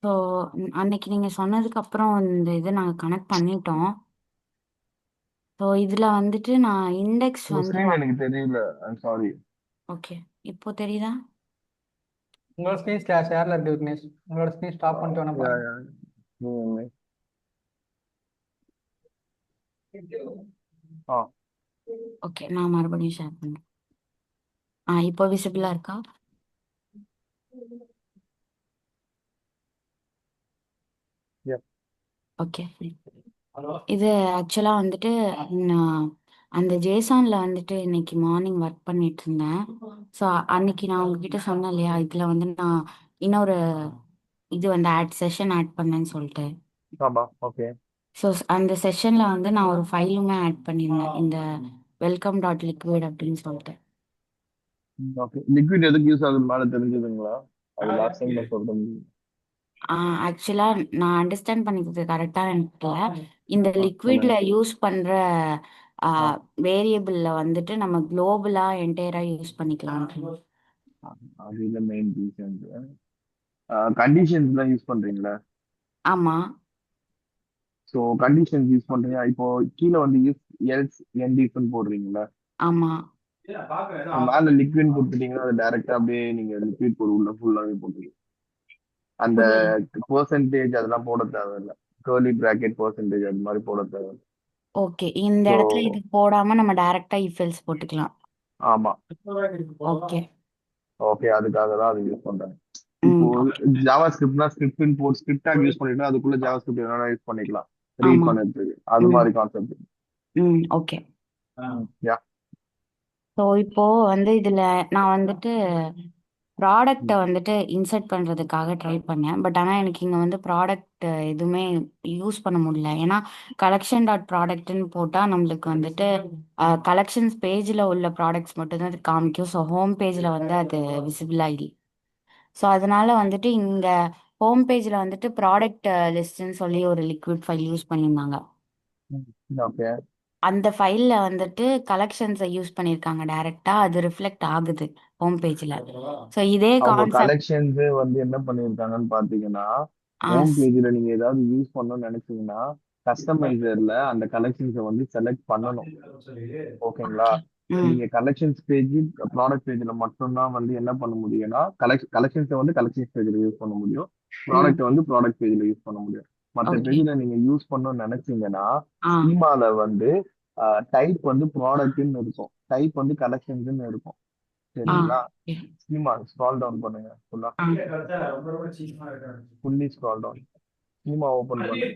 So அன்னைக்கு நீங்க சொன்னதுக்கு அப்புறம் இந்த இதை நாங்க கனெக்ட் பண்ணிட்டோம். ஸோ இதுல வந்துட்டு நான் இண்டெக்ஸ் உங்க வந்து ஸ்கிரீன் எனக்கு தெரியல. I'm sorry. ஓகே. இப்போ தெரியுதா? உங்களோட ஸ்க்ரீன் ஷேர்ல இருக்கு விக்னேஷ். உங்களோட ஸ்க்ரீன் ஸ்டாப் பண்ணிட்டு வேணா யா பாருங்க. யா. ஆ ஓகே, நான் மறுபடியும் ஷேர் பண்றேன். இப்போ விசிபிளா இருக்கா? யா. ஓகே. இது ஆக்சுவலா வந்துட்டு நான் அந்த ஜேசான்ல வந்துட்டு இன்னைக்கு மார்னிங் ஒர்க் பண்ணிட்டு இருந்தேன். ஸோ அன்னைக்கு நான் உங்ககிட்ட சொன்னேன் இல்லையா, இதுல வந்து நான் இன்னொரு இது வந்து செஷன் ஆட் பண்ணேன்னு சொல்லிட்டு. ஆமா. ஓகே. ஸோ அந்த செஷன்ல வந்து நான் ஒரு ஃபைலுமே ஆட் பண்ணியிருந்தேன், இந்த வெல்கம் டாட் லிக்விட் அப்படின்னு சொல்லிட்டு. ஓகே. லிக்விட் எதுக்கு யூஸ் ஆகுது மேல தெரிஞ்சதுங்களா? அது லாஸ்ட் டைம் நான் சொல்றேன். ஆக்சுவலா நான் அண்டர்ஸ்டாண்ட் பண்ணிக்கிறது கரெக்டா எனக்கு தெரியல. இந்த லிக்விட்ல சொல்லுங்க. யூஸ் பண்ற ஆ வேரியபிள்ல வந்துட்டு நம்ம குளோபலா என்டையரா யூஸ் பண்ணிக்கலாம். ஆ, அது இல்ல மெயின் ரீசன். கண்டிஷன்ஸ்லாம் யூஸ் பண்றீங்களா? ஆமா. ஸோ கண்டிஷன்ஸ் யூஸ் பண்றீங்க. இப்போ கீழே வந்து இஃப் எல்ஸ் என்டிஃப்னு போடுறீங்களா? ஆமா. ஸோ மேல லிக்விட் கொடுத்துட்டீங்கன்னா அது டைரக்டா அப்படியே நீங்க லிக்விட் போடு உள்ள ஃபுல்லாவே போட்டுருங்க. அந்த புரியல. பெர்சன்டேஜ் அதெல்லாம் போட தேவையில்ல. கேர்லி பிராக்கெட் பெர்சன்டேஜ் அது மாதிரி போட தேவையில்ல. ஓகே, இந்த ஸோ இடத்துல இது போடாம நம்ம டைரக்டா இஃபெல்ஸ் போட்டுக்கலாம். ஆமா. ஓகே. ஓகே, அதுக்காக தான் அது யூஸ் பண்றாங்க. இப்போ ம். ஓகே. ஜாவா ஸ்கிரிப்ட்னா ஸ்கிரிப்ட் போட்டு ஸ்கிரிப்ட் டாக் யூஸ் பண்ணிட்டா அதுக்குள்ள ஜாவா ஸ்கிரிப்ட் வேணா யூஸ் பண்ணிக்கலாம். ரீட் ஆமா. பண்ணுறதுக்கு அது ம். மாதிரி கான்செப்ட். ம். ஓகே. யா. ஸோ இப்போ வந்து இதுல நான் வந்துட்டு ப்ராடக்ட்டை வந்துட்டு இன்சர்ட் பண்ணுறதுக்காக ட்ரை பண்ணேன். பட் ஆனால் எனக்கு இங்கே வந்து ப்ராடக்ட் எதுவுமே யூஸ் பண்ண முடியல. ஏன்னா கலெக்ஷன் டாட் ப்ராடக்ட்னு போட்டால் நம்மளுக்கு வந்துட்டு கலெக்ஷன்ஸ் பேஜில் உள்ள ப்ராடக்ட்ஸ் மட்டும்தான் அது காமிக்கும். ஸோ ஹோம் பேஜில் வந்து அது விசிபிளாக இல்லை. ஸோ அதனால வந்துட்டு இங்கே ஹோம் பேஜில் வந்துட்டு ப்ராடக்ட் லிஸ்ட்னு சொல்லி ஒரு லிக்விட் ஃபைல் யூஸ் பண்ணியிருந்தாங்க. ஓகே. அந்த ஃபைலில் வந்துட்டு கலெக்ஷன்ஸை யூஸ் பண்ணியிருக்காங்க டைரெக்டாக, அது ரிஃப்ளெக்ட் ஆகுது ஹோம் பேஜில். ஸோ இதே அவங்க கான்செப்ட். கலெக்ஷன்ஸ் வந்து என்ன பண்ணியிருக்காங்கன்னு பாத்தீங்கன்னா, ஆ ஹோம் பேஜ்ல நீங்க ஏதாவது யூஸ் பண்ணணும்னு நினைச்சீங்கன்னா கஸ்டமைசர்ல அந்த கலெக்ஷன்ஸை வந்து செலக்ட் பண்ணணும். ஓகேங்களா? ஓகே. ம். நீங்க கலெக்ஷன்ஸ் பேஜ் ப்ராடக்ட் பேஜ்ல மட்டும்தான் வந்து என்ன பண்ண முடியும்னா கலெக்ஷன்ஸை வந்து கலெக்ஷன்ஸ் பேஜ்ல யூஸ் பண்ண முடியும். ம். ப்ராடக்ட் வந்து ப்ராடக்ட் பேஜ்ல யூஸ் பண்ண முடியும். மற்ற ஓகே. பேஜ்ல நீங்க யூஸ் பண்ணணும்னு நினைச்சீங்கன்னா ஆ ஸ்கீமால வந்து டைப் வந்து ப்ராடக்ட்னு இருக்கும், டைப் வந்து கலெக்ஷன்ஸ்னு இருக்கும். ஆ சரிங்களா? ஓகே. ஸ்கீமா ஸ்க்ரால் டவுன் பண்ணுங்க ஃபுல்லா. ஆ fully scroll down. Schema open பண்ணுங்க.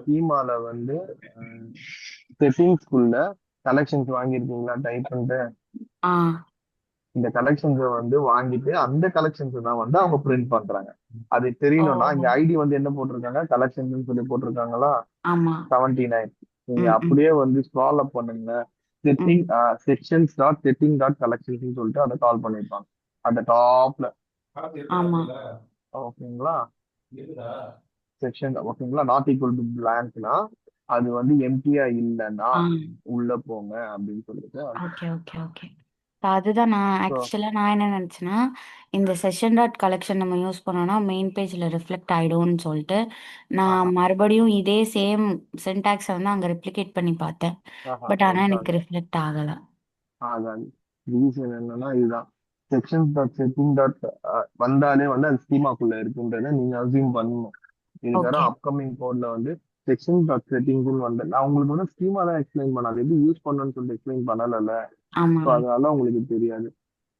ஸ்கீமால வந்து செட்டிங்ஸ்குள்ள கலெக்ஷன்ஸ் வாங்கியிருக்கீங்களா டைப் பண்ணிட்டு ஆ இந்த கலெக்ஷன்ஸை வந்து வாங்கிட்டு அந்த கலெக்ஷன்ஸ் தான் வந்து அவங்க பிரிண்ட் பண்றாங்க. அது ஓ தெரியணும்னா இங்க ஐடி வந்து என்ன போட்டிருக்காங்க, கலெக்ஷன் சொல்லி போட்டிருக்காங்களா, ஆமா. 79. நீங்க ம். ம். அப்படியே வந்து ஸ்க்ரால் அப் பண்ணுங்க. செட்டிங் ம். Sections dot setting dot collections சொல்லிட்டு அதை கால் பண்ணிருப்பாங்க அந்த டாப்ல. ஆமா. ஓகேங்களா? செக்ஷன் ஓகேங்களா, நாட் ஈக்குவல் டு பிளாங்க்னா அது வந்து எம்டியா இல்லைன்னா ஆ உள்ள போங்க அப்படின்னு சொல்லிட்டு. ஓகே. ஓகே. ஓகே. அதுதான் நான் ஸோ ஆக்சுவலாக நான் என்ன நினச்சேன்னா, இந்த செஷன் டாட் கலெக்ஷன் நம்ம யூஸ் பண்ணோம்னா மெயின் பேஜில் ரிஃப்ளெக்ட் ஆகிடும்னு சொல்லிட்டு நான் ஆஹா மறுபடியும் இதே சேம் சின்டாக்ஸை வந்து அங்கே ரெப்ளிகேட் பண்ணி பார்த்தேன். ஆஹா பட் ஆனால் ஒர்க் எனக்கு ஆகுது. ரிஃப்ளெக்ட் ஆகலை. அதான் ரீசன் என்னன்னா இதுதான். செக்ஷன் டாட் செட்டிங் டாட் வந்தாலே வந்து அது ஸ்கீமாக்குள்ள இருக்குன்றதை நீங்க அசியூம் பண்ணணும். இதுக்கான ஓகே. அப்கமிங் கோட்ல வந்து செக்ஷன் டாட் செட்டிங்ஸ்னு வந்து நான் உங்களுக்கு வந்து ஸ்கீமா தான் எக்ஸ்பிளைன் பண்ணாது, எப்படி யூஸ் பண்ணணும்னு சொல்லிட்டு எக்ஸ்பிளைன் பண்ணல. ஸோ ஆமாம். அதனால உங்களுக்கு தெரியாது.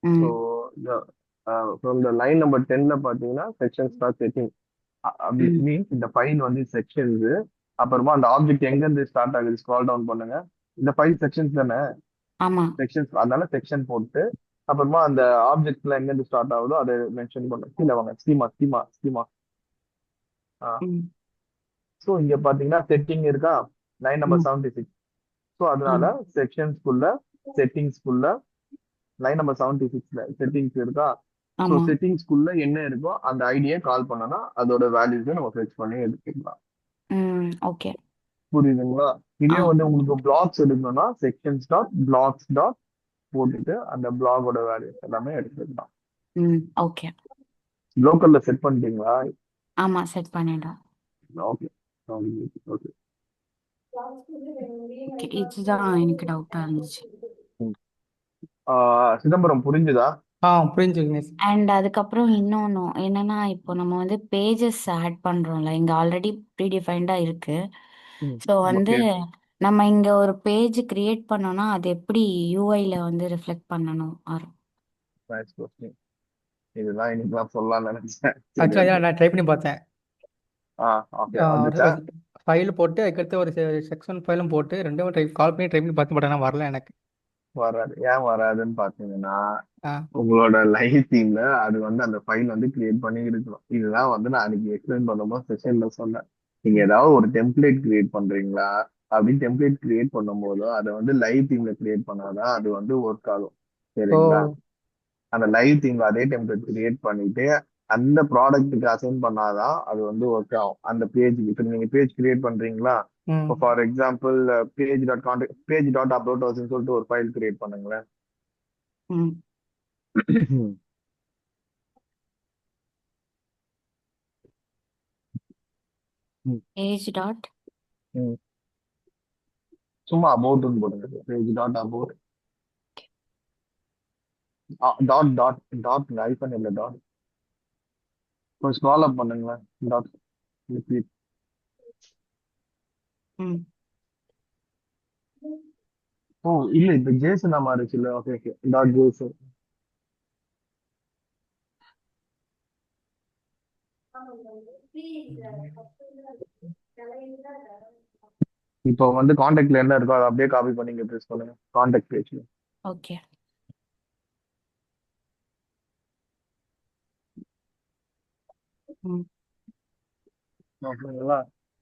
ஸோ ம். ஃப்ரம் த லைன் நம்பர் 10ல பாத்தீங்கன்னா செக்ஷன் ஸ்டார்ட் செட்டிங் விச் ம். மீன்ஸ் இந்த ஃபைல் வந்து செக்ஷன்ஸ். அப்புறமா அந்த ஆப்ஜெக்ட் எங்க இருந்து ஸ்டார்ட் ஆகுது ஸ்க்ரால் டவுன் பண்ணுங்க. இந்த ஃபைல் செக்ஷன்ஸ் தானே, ஆமாம். செக்ஷன்ஸ் அதனால செக்ஷன் போட்டு அப்புறமா அந்த ஆப்ஜெக்ட்ல எங்க இருந்து ஸ்டார்ட் ஆகுதோ அதை மென்ஷன் பண்ணுங்க. கீழே வாங்க, ஸ்கீமா ஸ்கீமா ஸ்கீமா. ம். ஸோ இங்க பாத்தீங்கன்னா செட்டிங் இருக்கா, லைன் நம்பர் ம். 76. ஸோ அதனால ம். செக்ஷன்ஸ்குள்ள செட்டிங்ஸ்குள்ள லைன் நம்பர் 76ல செட்டிங்ஸ் இருக்கா. ஸோ ஆமாம். செட்டிங்ஸ்குள்ள என்ன இருக்கோ அந்த ஐடியை கால் பண்ணனா அதோட வேல்யூஸை நம்ம ஃபெச் பண்ணி எடுத்துக்கலாம். ம். ஓகே. புரியுதுங்களா? ஆ இதே வந்து உங்களுக்கு பிளாக்ஸ் எடுக்கணும்னா செக்ஷன்ஸ் டாட் பிளாக்ஸ் டாட் போட்டுட்டு அந்த பிளாகோட வேல்யூஸ் எல்லாமே எடுத்துக்கலாம். ம். ஓகே. லோக்கல்ல செட் பண்ணிட்டீங்களா? ஆமா, செட் பண்ணிட்டோம். Okay okay. ஓகே, இதுதான் எனக்கு டவுட்டா இருந்துச்சு. சிதம்பரம் புரிஞ்சுதா? புரிஞ்சு விக்னேஷ். அண்ட் அதுக்கப்புறம் இன்னொன்று என்னன்னா, இப்போ நம்ம வந்து பேஜஸ் ஆட் பண்றோம்ல, இங்க ஆல்ரெடி ப்ரீடிஃபைண்டா இருக்கு. ஸோ வந்து ஓகே. நம்ம இங்க ஒரு பேஜ் கிரியேட் பண்ணோம்னா அது எப்படி யூஐல வந்து ரிஃப்ளெக்ட் பண்ணணும் நைஸ் கொஸ்டின். இதுதான் இன்னைக்கு சொல்லலாம்னு நினைச்சேன். சரி ஆக்சுவலாக ஓகே. நான் ட்ரை பண்ணி பார்த்தேன். ஓகே வந்துச்சா? ஃபைல் போட்டு அதுக்கடுத்து ஒரு செக்ஷன் ஃபைலும் போட்டு ரெண்டும் கால் பண்ணி ட்ரை பண்ணி பார்த்து பட் ஆனால் வரல எனக்கு. வராது. ஏன் வராதுன்னு பாத்தீங்கன்னா, ஆ உங்களோட லைவ் தீம்ல அது வந்து அந்த ஃபைல் வந்து கிரியேட் பண்ணி இருக்கணும். இதுதான் வந்து நான் அன்னைக்கு எக்ஸ்பிளைன் பண்ணும்போது செஷன்ல சொன்னேன். நீங்க ம். ஏதாவது ஒரு டெம்ப்ளேட் கிரியேட் பண்றீங்களா அப்படின்னு டெம்ப்ளேட் கிரியேட் பண்ணும்போதோ அதை வந்து லைவ் தீம்ல கிரியேட் பண்ணாதான் அது வந்து ஒர்க் ஆகும். ஓ சரிங்களா? அந்த லைவ் தீம்ல அதே டெம்ப்ளேட் கிரியேட் பண்ணிட்டு அந்த ப்ராடக்ட்டுக்கு அசைன் பண்ணாதான் அது வந்து ஒர்க் ஆகும். அந்த பேஜ் இப்போ நீங்க பேஜ் கிரியேட் பண்றீங்களா? இப்போ ம் ஃபார் எக்ஸாம்பிள் பேஜ்.upload சொல்லிட்டு ஒரு ஃபைல் கிரியேட் பண்ணுங்களேன். ம் ம், பேஜ் டாட் ம். சும்மா அபவுட்னு போடுங்க. பேஜ்.about டாட் டாட் டாட் ஐபன் இல்ல டாட். கொஞ்சம் ஸ்க்ரால் அப் பண்ணுங்களேன். Dot repeat. ம் ஓ இல்ல இப்ப ஜேசன் மாறிச்சுல்ல. Okay okay. Dot JSON. இப்போ வந்து காண்டாக்ட்ல என்ன இருக்கோ அதை அப்படியே காப்பி பண்ணி இங்க பேஸ்ட் பண்ணுங்க காண்டாக்ட் பேஜ்ல. ஓகே. ம் ஓகேங்களா?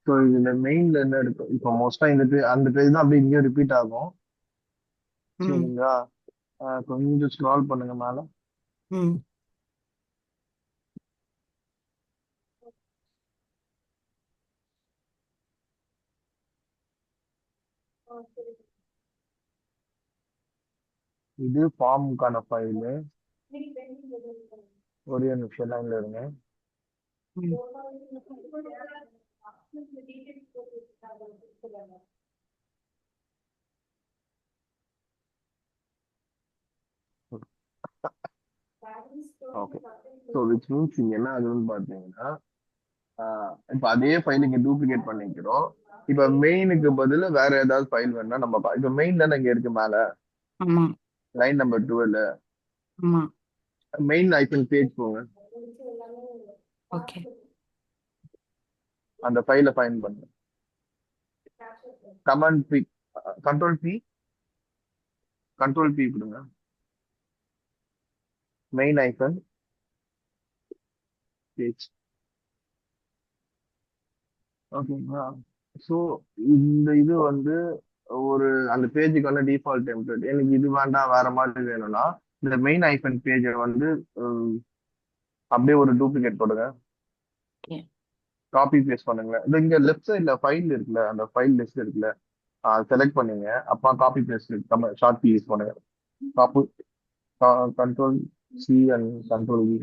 ஸோ இதுல மெயின்ல என்ன இருக்கும் இப்போ மோஸ்டா இந்த அந்த பேஜ் தான் அப்படியே இங்கேயும் ரிப்பீட் ஆகும். ம் சரிங்களா? கொஞ்சம் ஸ்க்ரால் பண்ணுங்க மேல. ம் இது ஃபார்முக்கான ஃபைலு. ஒரே நிமிஷம் லைன்ல இருங்க. ம் ஓகே. ஸோ விச் மீன்ஸ் இங்க என்ன ஆகுதுன்னு பார்த்தீங்கன்னா, இப்போ அதே ஃபைல் இங்க டூப்ளிகேட் பண்ணிக்கிறோம். இப்போ மெயினுக்கு பதிலா வேற ஏதாவது ஃபைல் வேணா நம்ம இப்போ மெயின் தானே இங்க இருக்கு மேல. ஆமா லைன் நம்பர் 12 ஆமா. மெயின் ஐக்கன் பேஜ் போங்க. ஓகே. அந்த ஃபைலை ஃபைண்ட் பண்ணுங்க. கமாண்ட் பி கண்ட்ரோல் பி கொடுங்க. Main icon page. ஓகேங்களா? ஸோ இந்த இது வந்து ஒரு அந்த பேஜுக்கான டிஃபால்ட் டெம்ப்ளேட். எனக்கு இது வேண்டாம் வேற மாதிரி வேணும்னா இந்த மெயின் ஐக்கன் பேஜை வந்து அப்படியே ஒரு டூப்ளிகேட் போடுங்க. ஓகே. காப்பி பேஸ்ட் பண்ணுங்க. இது இங்க லெஃப்ட் சைட்ல ஃபைல் இருக்குல்ல, அந்த ஃபைல் லிஸ்ட் இருக்குல்ல, செலக்ட் பண்ணீங்க. அப்பா copy paste short key use பண்ணுங்க. Copy control C and control V.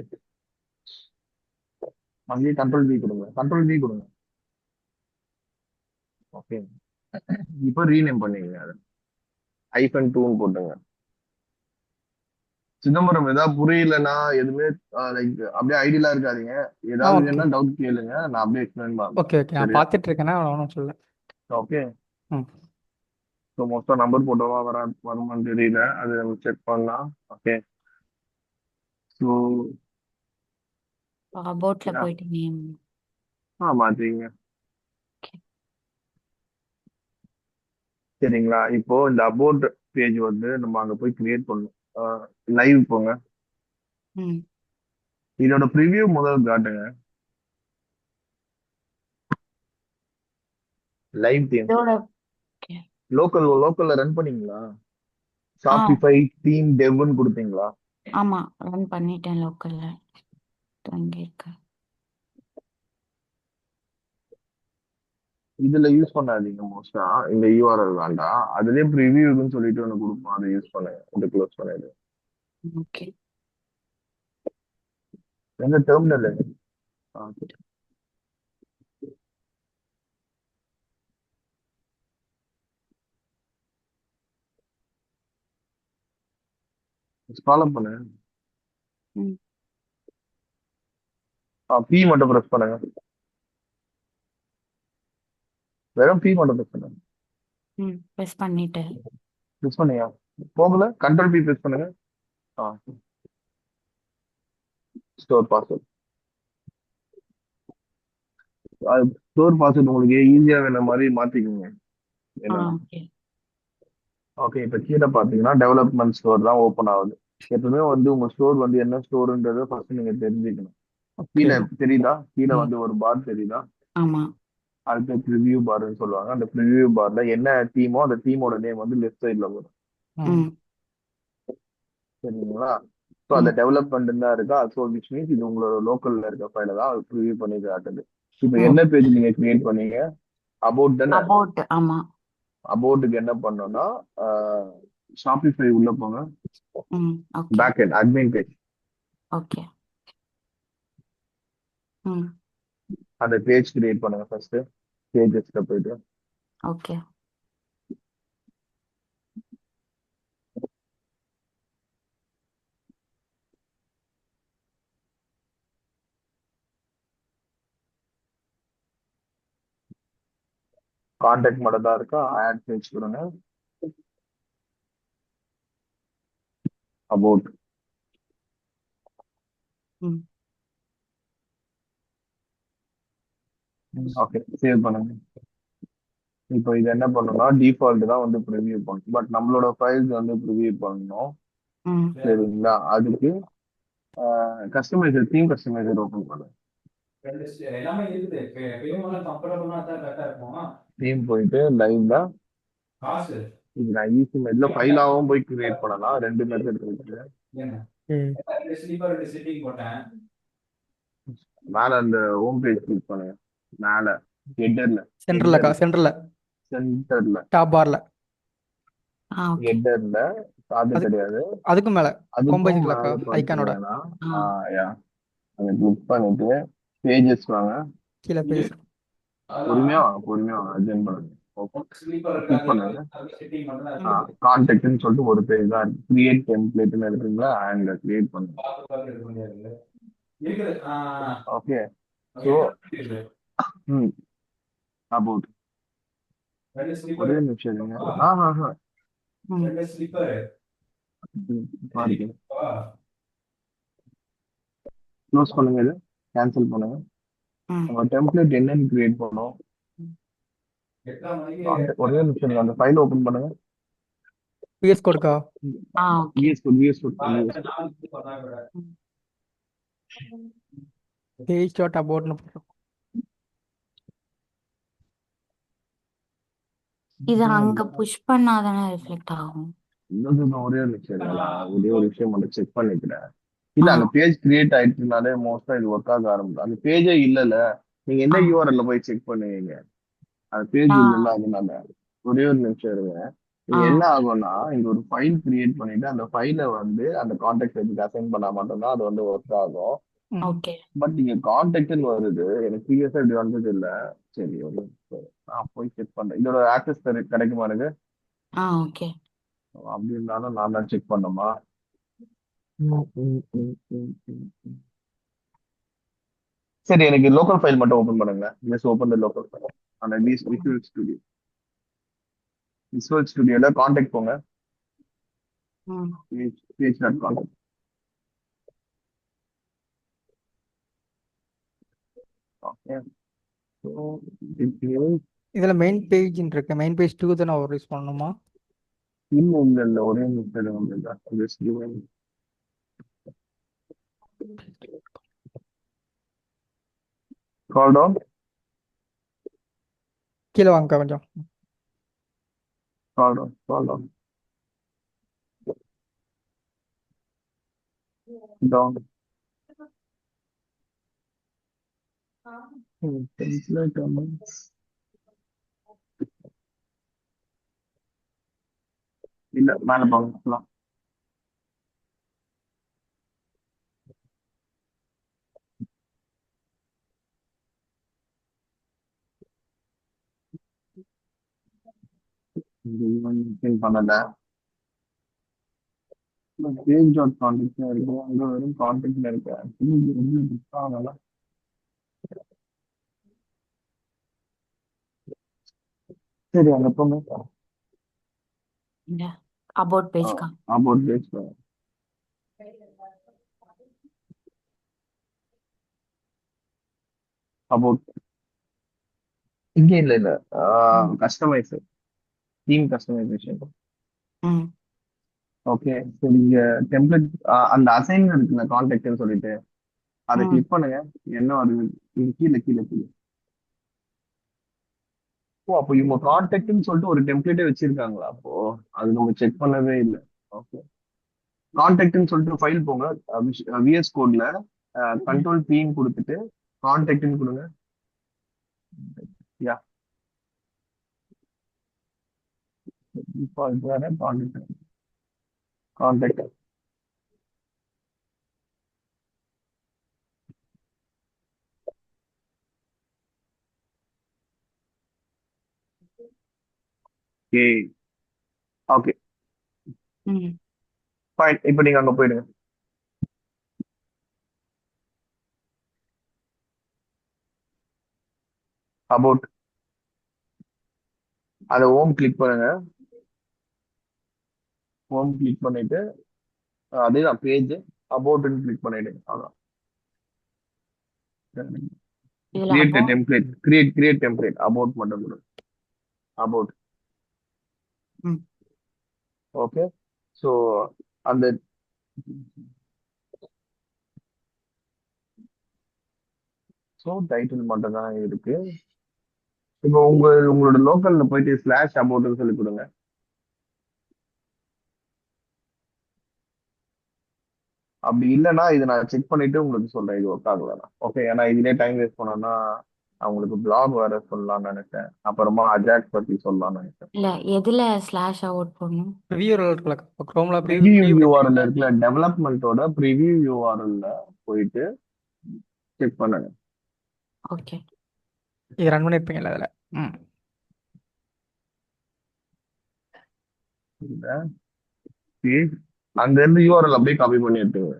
அங்கேயே கண்ட்ரோல் வி கொடுங்க. ஓகே. இப்போ ரீநேம் பண்ணீங்க அதை ஐஃபன் 2ன்னு போட்டுங்க. சிதம்பரம் ஏதாவது புரியலன்னா எதுவுமே லைக் அப்படியே ஐடியலா இருக்காதீங்க. ஏதாவது ஓகே வேணா டவுட் கேளுங்க, நான் அப்படியே எக்ஸ்பிளைன் பண்றேன். ஓகே ஓகே நான் சரியா? பார்த்துட்டு இருக்கேன்னா ஒன்றும் சொல்ல. ஓகே. ம் ஸோ மொத்தம் நம்பர் போட்டோமா வருமான்னு தெரியல, அது நம்ம செக் பண்ணலாம். ஓகே. ஸோ அபவுட்ல போயிட்டு நேம். மாத்தீங்க. சரிங்களா? இப்போ இந்த அபவுட் பேஜ் வந்து நம்ம அங்க போய் கிரியேட் பண்ணணும். லைவ் போங்க. ம் இதோட ப்ரிவ்யூ முதல் காட்டுங்க. லைவ் தீம் இதோட. ஓகே. லோக்கல்ல ரன் பண்ணீங்களா? ஆ ஷாப்பிஃபை தீம் டெவ்னு கொடுத்தீங்களா? ஆமா, ரன் பண்ணிட்டேன் லோக்கல்ல. இங்க இருக்கு. இதுல யூஸ் பண்ணாதீங்க மோஸ்டா. இந்த யூஆர்எல் வேண்டாம். அதுலயே ப்ரிவியூன்னு சொல்லிட்டு ஒன்று கொடுப்போம், அதை யூஸ் பண்ணுங்க. இதை க்ளோஸ் பண்ணிடு. ஓகே. எங்க டெர்மினல்? ஸ்க்ரால் அப் பண்ணுங்க. ம். பி மட்டும் ப்ரெஸ் பண்ணுங்க. வெறும் பி மட்டும் ப்ரெஸ் பண்ணுங்க. ம். ப்ரெஸ் பண்ணிட்டு. ப்ரெஸ் பண்ணியா? போகல. கண்ட்ரோல் பி ப்ரெஸ் பண்ணுங்க. ஆ ஸ்டோர் பாஸ்வேர்ட். ஸ்டோர் பாஸ்வேர்ட் உங்களுக்கு ஈஸியா வேற மாதிரி மாத்திக்கோங்க. என்னன்னா ஓகே. ஓகே, இப்ப கீழே பாத்தீங்கன்னா டெவலப்மெண்ட் ஸ்டோர் தான் ஓப்பன் ஆகுது. எப்பவுமே வந்து உங்க ஸ்டோர் வந்து என்ன ஸ்டோர்ன்றதை ஃபர்ஸ்ட் நீங்க தெரிஞ்சுக்கணும். ஓகே. கீழே தெரியுதா? கீழே ம். வந்து ஒரு பார் தெரியுதா? ஆமா. அடுத்து ப்ரிவ்யூ பார்னு சொல்லுவாங்க. அந்த ப்ரிவ்யூ பார்ல என்ன டீமோ அந்த டீமோட நேம் வந்து லெஃப்ட் சைட்ல வரும். ம். ம். சரிங்களா? ஸோ அந்த ம். டெவலப்மெண்ட் தான் இருக்கா. ஸோ விச் மீன்ஸ் இது உங்களோட லோக்கல்ல இருக்க ஃபைல தான் அது ப்ரிவ்யூ பண்ணி காட்டுது. இப்போ ம். என்ன பேஜ் நீங்க கிரியேட் பண்ணீங்க? அபவுட் தானே? அபவுட். ஆமா. அபவுட்டுக்கு என்ன பண்ணோம்னா ஷாப்பிஃபை உள்ள போங்க. ம். Okay. Back end admin page. Okay. ம். அந்த பேஜ் கிரியேட் பண்ணுங்க ஃபர்ஸ்ட். பேஜஸ்ல போயிட்டு ஓகே. கான்டாக்ட் மட்டும் தான் இருக்கா. ஆட் பேஜ் கொடுங்க. அபவுட். ம். ஓகே, சேவ் பண்ணுங்க. இப்போ இது என்ன பண்ணணும்னா டிஃபால்ட் தான் வந்து ப்ரிவியூ பண்ணணும். பட் நம்மளோட ஃபைல்ஸ் வந்து ப்ரிவியூ பண்ணணும். ம். சரிங்களா? அதுக்கு கஸ்டமைசர் தீம் கஸ்டமைசர் ஓப்பன் பண்ணுங்க. எல்லாமே இருக்குது. பெரியவங்களாம் கம்ஃபர்டபுளா தான் கரெக்டா இருக்கும். தீம் போயிட்டு லைவ்ல காசு இது நான் ஈஸி மெத்தட்ல ஃபைலாவும் போய் கிரியேட் பண்ணலாம். ரெண்டு மெத்தட் இருக்கு. என்ன? ம். ரெண்டு ஸ்லீப்பர் ரெண்டு சிட்டிங் போட்டேன். மேல அந்த ஹோம் பேஜ் கிளிக் பண்ணுங்க. மேல ஹெட்டர்ல சென்டர்லக்கா, ஹெட்டர்ல சென்டர்ல சென்டர்ல டாப் பார்ல. ஓகே. ஹெட்டர்ல அது அது கிடையாது. அதுக்கும் மேல ஹோம் பேஜ் அதுக்கும் இருக்குல்லக்கா மேல ஐக்கானோட பார்த்தீங்கன்னா ஆ. யா அதை கிளிக் பண்ணிட்டு பேஜஸ் வாங்க. கீழே பேஜ். பொறுமையா வாங்க, பொறுமையா வாங்க. அட்ஜன் பண்ணுங்க. ஓகே, ஸ்லீப்பர் கிளிக் இருக்காது. பண்ணுங்க. சிட்டிங் மட்டும் தான் ம். இருக்கு. கான்டெக்ட்னு சொல்லிட்டு ஒரு பேஜ் தான் இருக்கு. கிரியேட் டெம்ப்ளேட்னு இருக்குங்களா, அங்க கிரியேட் பண்ணுங்க. பார்த்து பார்த்து எடுக்க முடியாது. இருக்குது. ஓகே, ஸோ இருக்குது. அபவுட் ரெண்டு ஸ்லீப்பர் ஒரே நிமிஷம் இருங்க. ஆஹா. ம். ரெண்டு ஸ்லீப்பர் பாருங்க, க்ளோஸ் பண்ணுங்க. இது கேன்சல் பண்ணுங்க. ம். நம்ம டெம்ப்ளேட் என்னன்னு கிரியேட் பண்ணோம். எட்டாம் மணிக்கு ஒரே நிமிஷம் இருங்க. அந்த ஃபைல் ஓபன் பண்ணுங்க. பிஎஸ் கோடுக்கா. ஓகே. விஎஸ் கோட் நாளைக்கு சொன்னாங்க. ம். பேஜ் டாட் அபவுட்னு போட்டோம். இது அங்க புஷ் பண்ணாதானே ரிஃப்ளெக்ட் ஆகும். இன்னொரு ஒரே ஒரு நிமிஷம் இருங்க. நான் ஒரே ஒரு விஷயம் மட்டும் செக் பண்ணிக்கிறேன். இல்ல, ஆ. அங்க பேஜ் கிரியேட் ஆயிடுச்சுனாலே மோஸ்டா இது ஒர்க் ஆக ஆரம்பிக்கும். அந்த பேஜே இல்லல. நீங்க எந்த ஆ. யூஆர்எல்ல போய் செக் பண்ணுவீங்க? அந்த பேஜ் நான். இல்லல, அதனால ஒரே ஒரு நிமிஷம் இருங்க. ஆ. நீங்க என்ன ஆகும்னா இங்க ஒரு ஃபைல் கிரியேட் பண்ணிட்டு அந்த ஃபைலை வந்து அந்த கான்டாக்ட் பேஜுக்கு அசைன் பண்ணா மட்டும்தான் அது வந்து ஒர்க் ஆகும். ம். ஓகே. பட் நீங்க கான்டாக்ட்னு வருது. எனக்கு சீரியஸா இப்படி வந்தது இல்ல. சரி, ஒரு நிமிஷம். நான் போய் செக் பண்றேன். இதோட ஆக்சஸ் கிடைக்குமா எனக்கு? ஓகே. அப்படி இருந்தாலும் நான் தான் செக் பண்ணுமா? ம், ம், ம், ம், ம், ம். சரி, எனக்கு லோக்கல் ஃபைல் மட்டும் ஓபன் பண்ணுங்க. Just open the local file. அந்த விசுவல் ஸ்டுடியோ. விசுவல் ஸ்டுடியோல கான்டாக்ட் போங்க. ம். Page dot contact. Okay, so இதுல மெயின் பேஜ் இருக்கு. மெயின் பேஜ் 2 தான் நான் யூஸ் பண்ணணுமா? இன்னும் இல்ல ஒரே நிமிஷம் வந்து ஜஸ்ட் கால் டவுன். கீழே வாங்க கொஞ்சம். கால் டவுன் டவுன். டெம்ப்ளேட் இல்ல, மேல போங்க. பண்ணல. பேஜ் டாட் கான்டெக்ட்ல இருக்கு, அங்க வெறும் கான்டெக்ட்ல இருக்கு. Actually இது ரொம்ப மிஸ் ஆகல. சரி அங்க போங்க. இந்த அபவுட் பேஜ்க்கா. அபவுட் பேஜ் அபவுட் இங்க இல்ல இல்ல ம் கஸ்டமைஸ் தீம் கஸ்டமைசேஷன். ம் ஓகே, சரி இங்க டெம்ப்ளேட் அந்த அசைன் இருக்குல்ல கான்டெக்ட்னு சொல்லிட்டு அதை ம் கிளிக் பண்ணுங்க. என்ன வருது? இது கீழே கீழே கீழே. ஓ அப்போ இவங்க கான்டெக்ட்னு சொல்லிட்டு ஒரு டெம்ப்ளேட்டே வச்சிருக்காங்களா? அப்போ அது நம்ம செக் பண்ணவே இல்லை. ஓகே, கான்டெக்ட்னு சொல்லிட்டு ஃபைல் போங்க. விஎஸ் கோட்ல ம். கண்ட்ரோல் பின்னு கொடுத்துட்டு கான்டெக்ட்னு கொடுங்க. யா டிஃபால்ட் வேற கான்டெக்ட் கான்டெக்ட். ஓகே ஓகே ம் ஃபைன். இப்போ நீங்க அங்க போயிடுங்க. அபவுட் அதை ஹோம் கிளிக் பண்ணுங்க. ஹோம் கிளிக் பண்ணிட்டு அதேதான் பேஜ் அபவுட்னு கிளிக் பண்ணிடுங்க. அதான் இதுல create about. Template, create template about மட்டும் கொடுங்க. அபவுட். ம் ஓகே, ஸோ அந்த ஸோ டைட்டில் மட்டும் தான் இருக்கு. இப்போ உங்களோட லோக்கல்ல போயிட்டு ஸ்லாஷ் அபவுட்னு சொல்லி கொடுங்க. அப்படி இல்லைன்னா இது நான் செக் பண்ணிட்டு உங்களுக்கு சொல்றேன் இது ஒர்க் ஆகலன்னா. ஓகே, ஏன்னா இதுலயே டைம் வேஸ்ட் பண்ணோம்னா அவங்களுக்கு பிளாக் வேற சொல்லலாம்னு நினைச்சேன், அப்புறமா அஜாக் பத்தி சொல்லலாம்னு நினைச்சேன். இல்ல எதுல ஸ்லாஷ் அவுட் பண்ணும்? ப்ரிவியூ இருக்குல்ல, குரோம்ல ப்ரிவியூ ப்ரிவியூ யூஆர்எல் இருக்குல்ல, டெவலப்மெண்ட்டோட ப்ரிவியூ யூஆர்எல்ல போயிட்டு செக் பண்ணுங்க. ஓகே. இது ரன் பண்ணிருப்பீங்கல்ல அதில். ம் இந்த page, அங்க இருந்து யூஆர்எல் அப்படியே காப்பி பண்ணி எடுத்துங்க.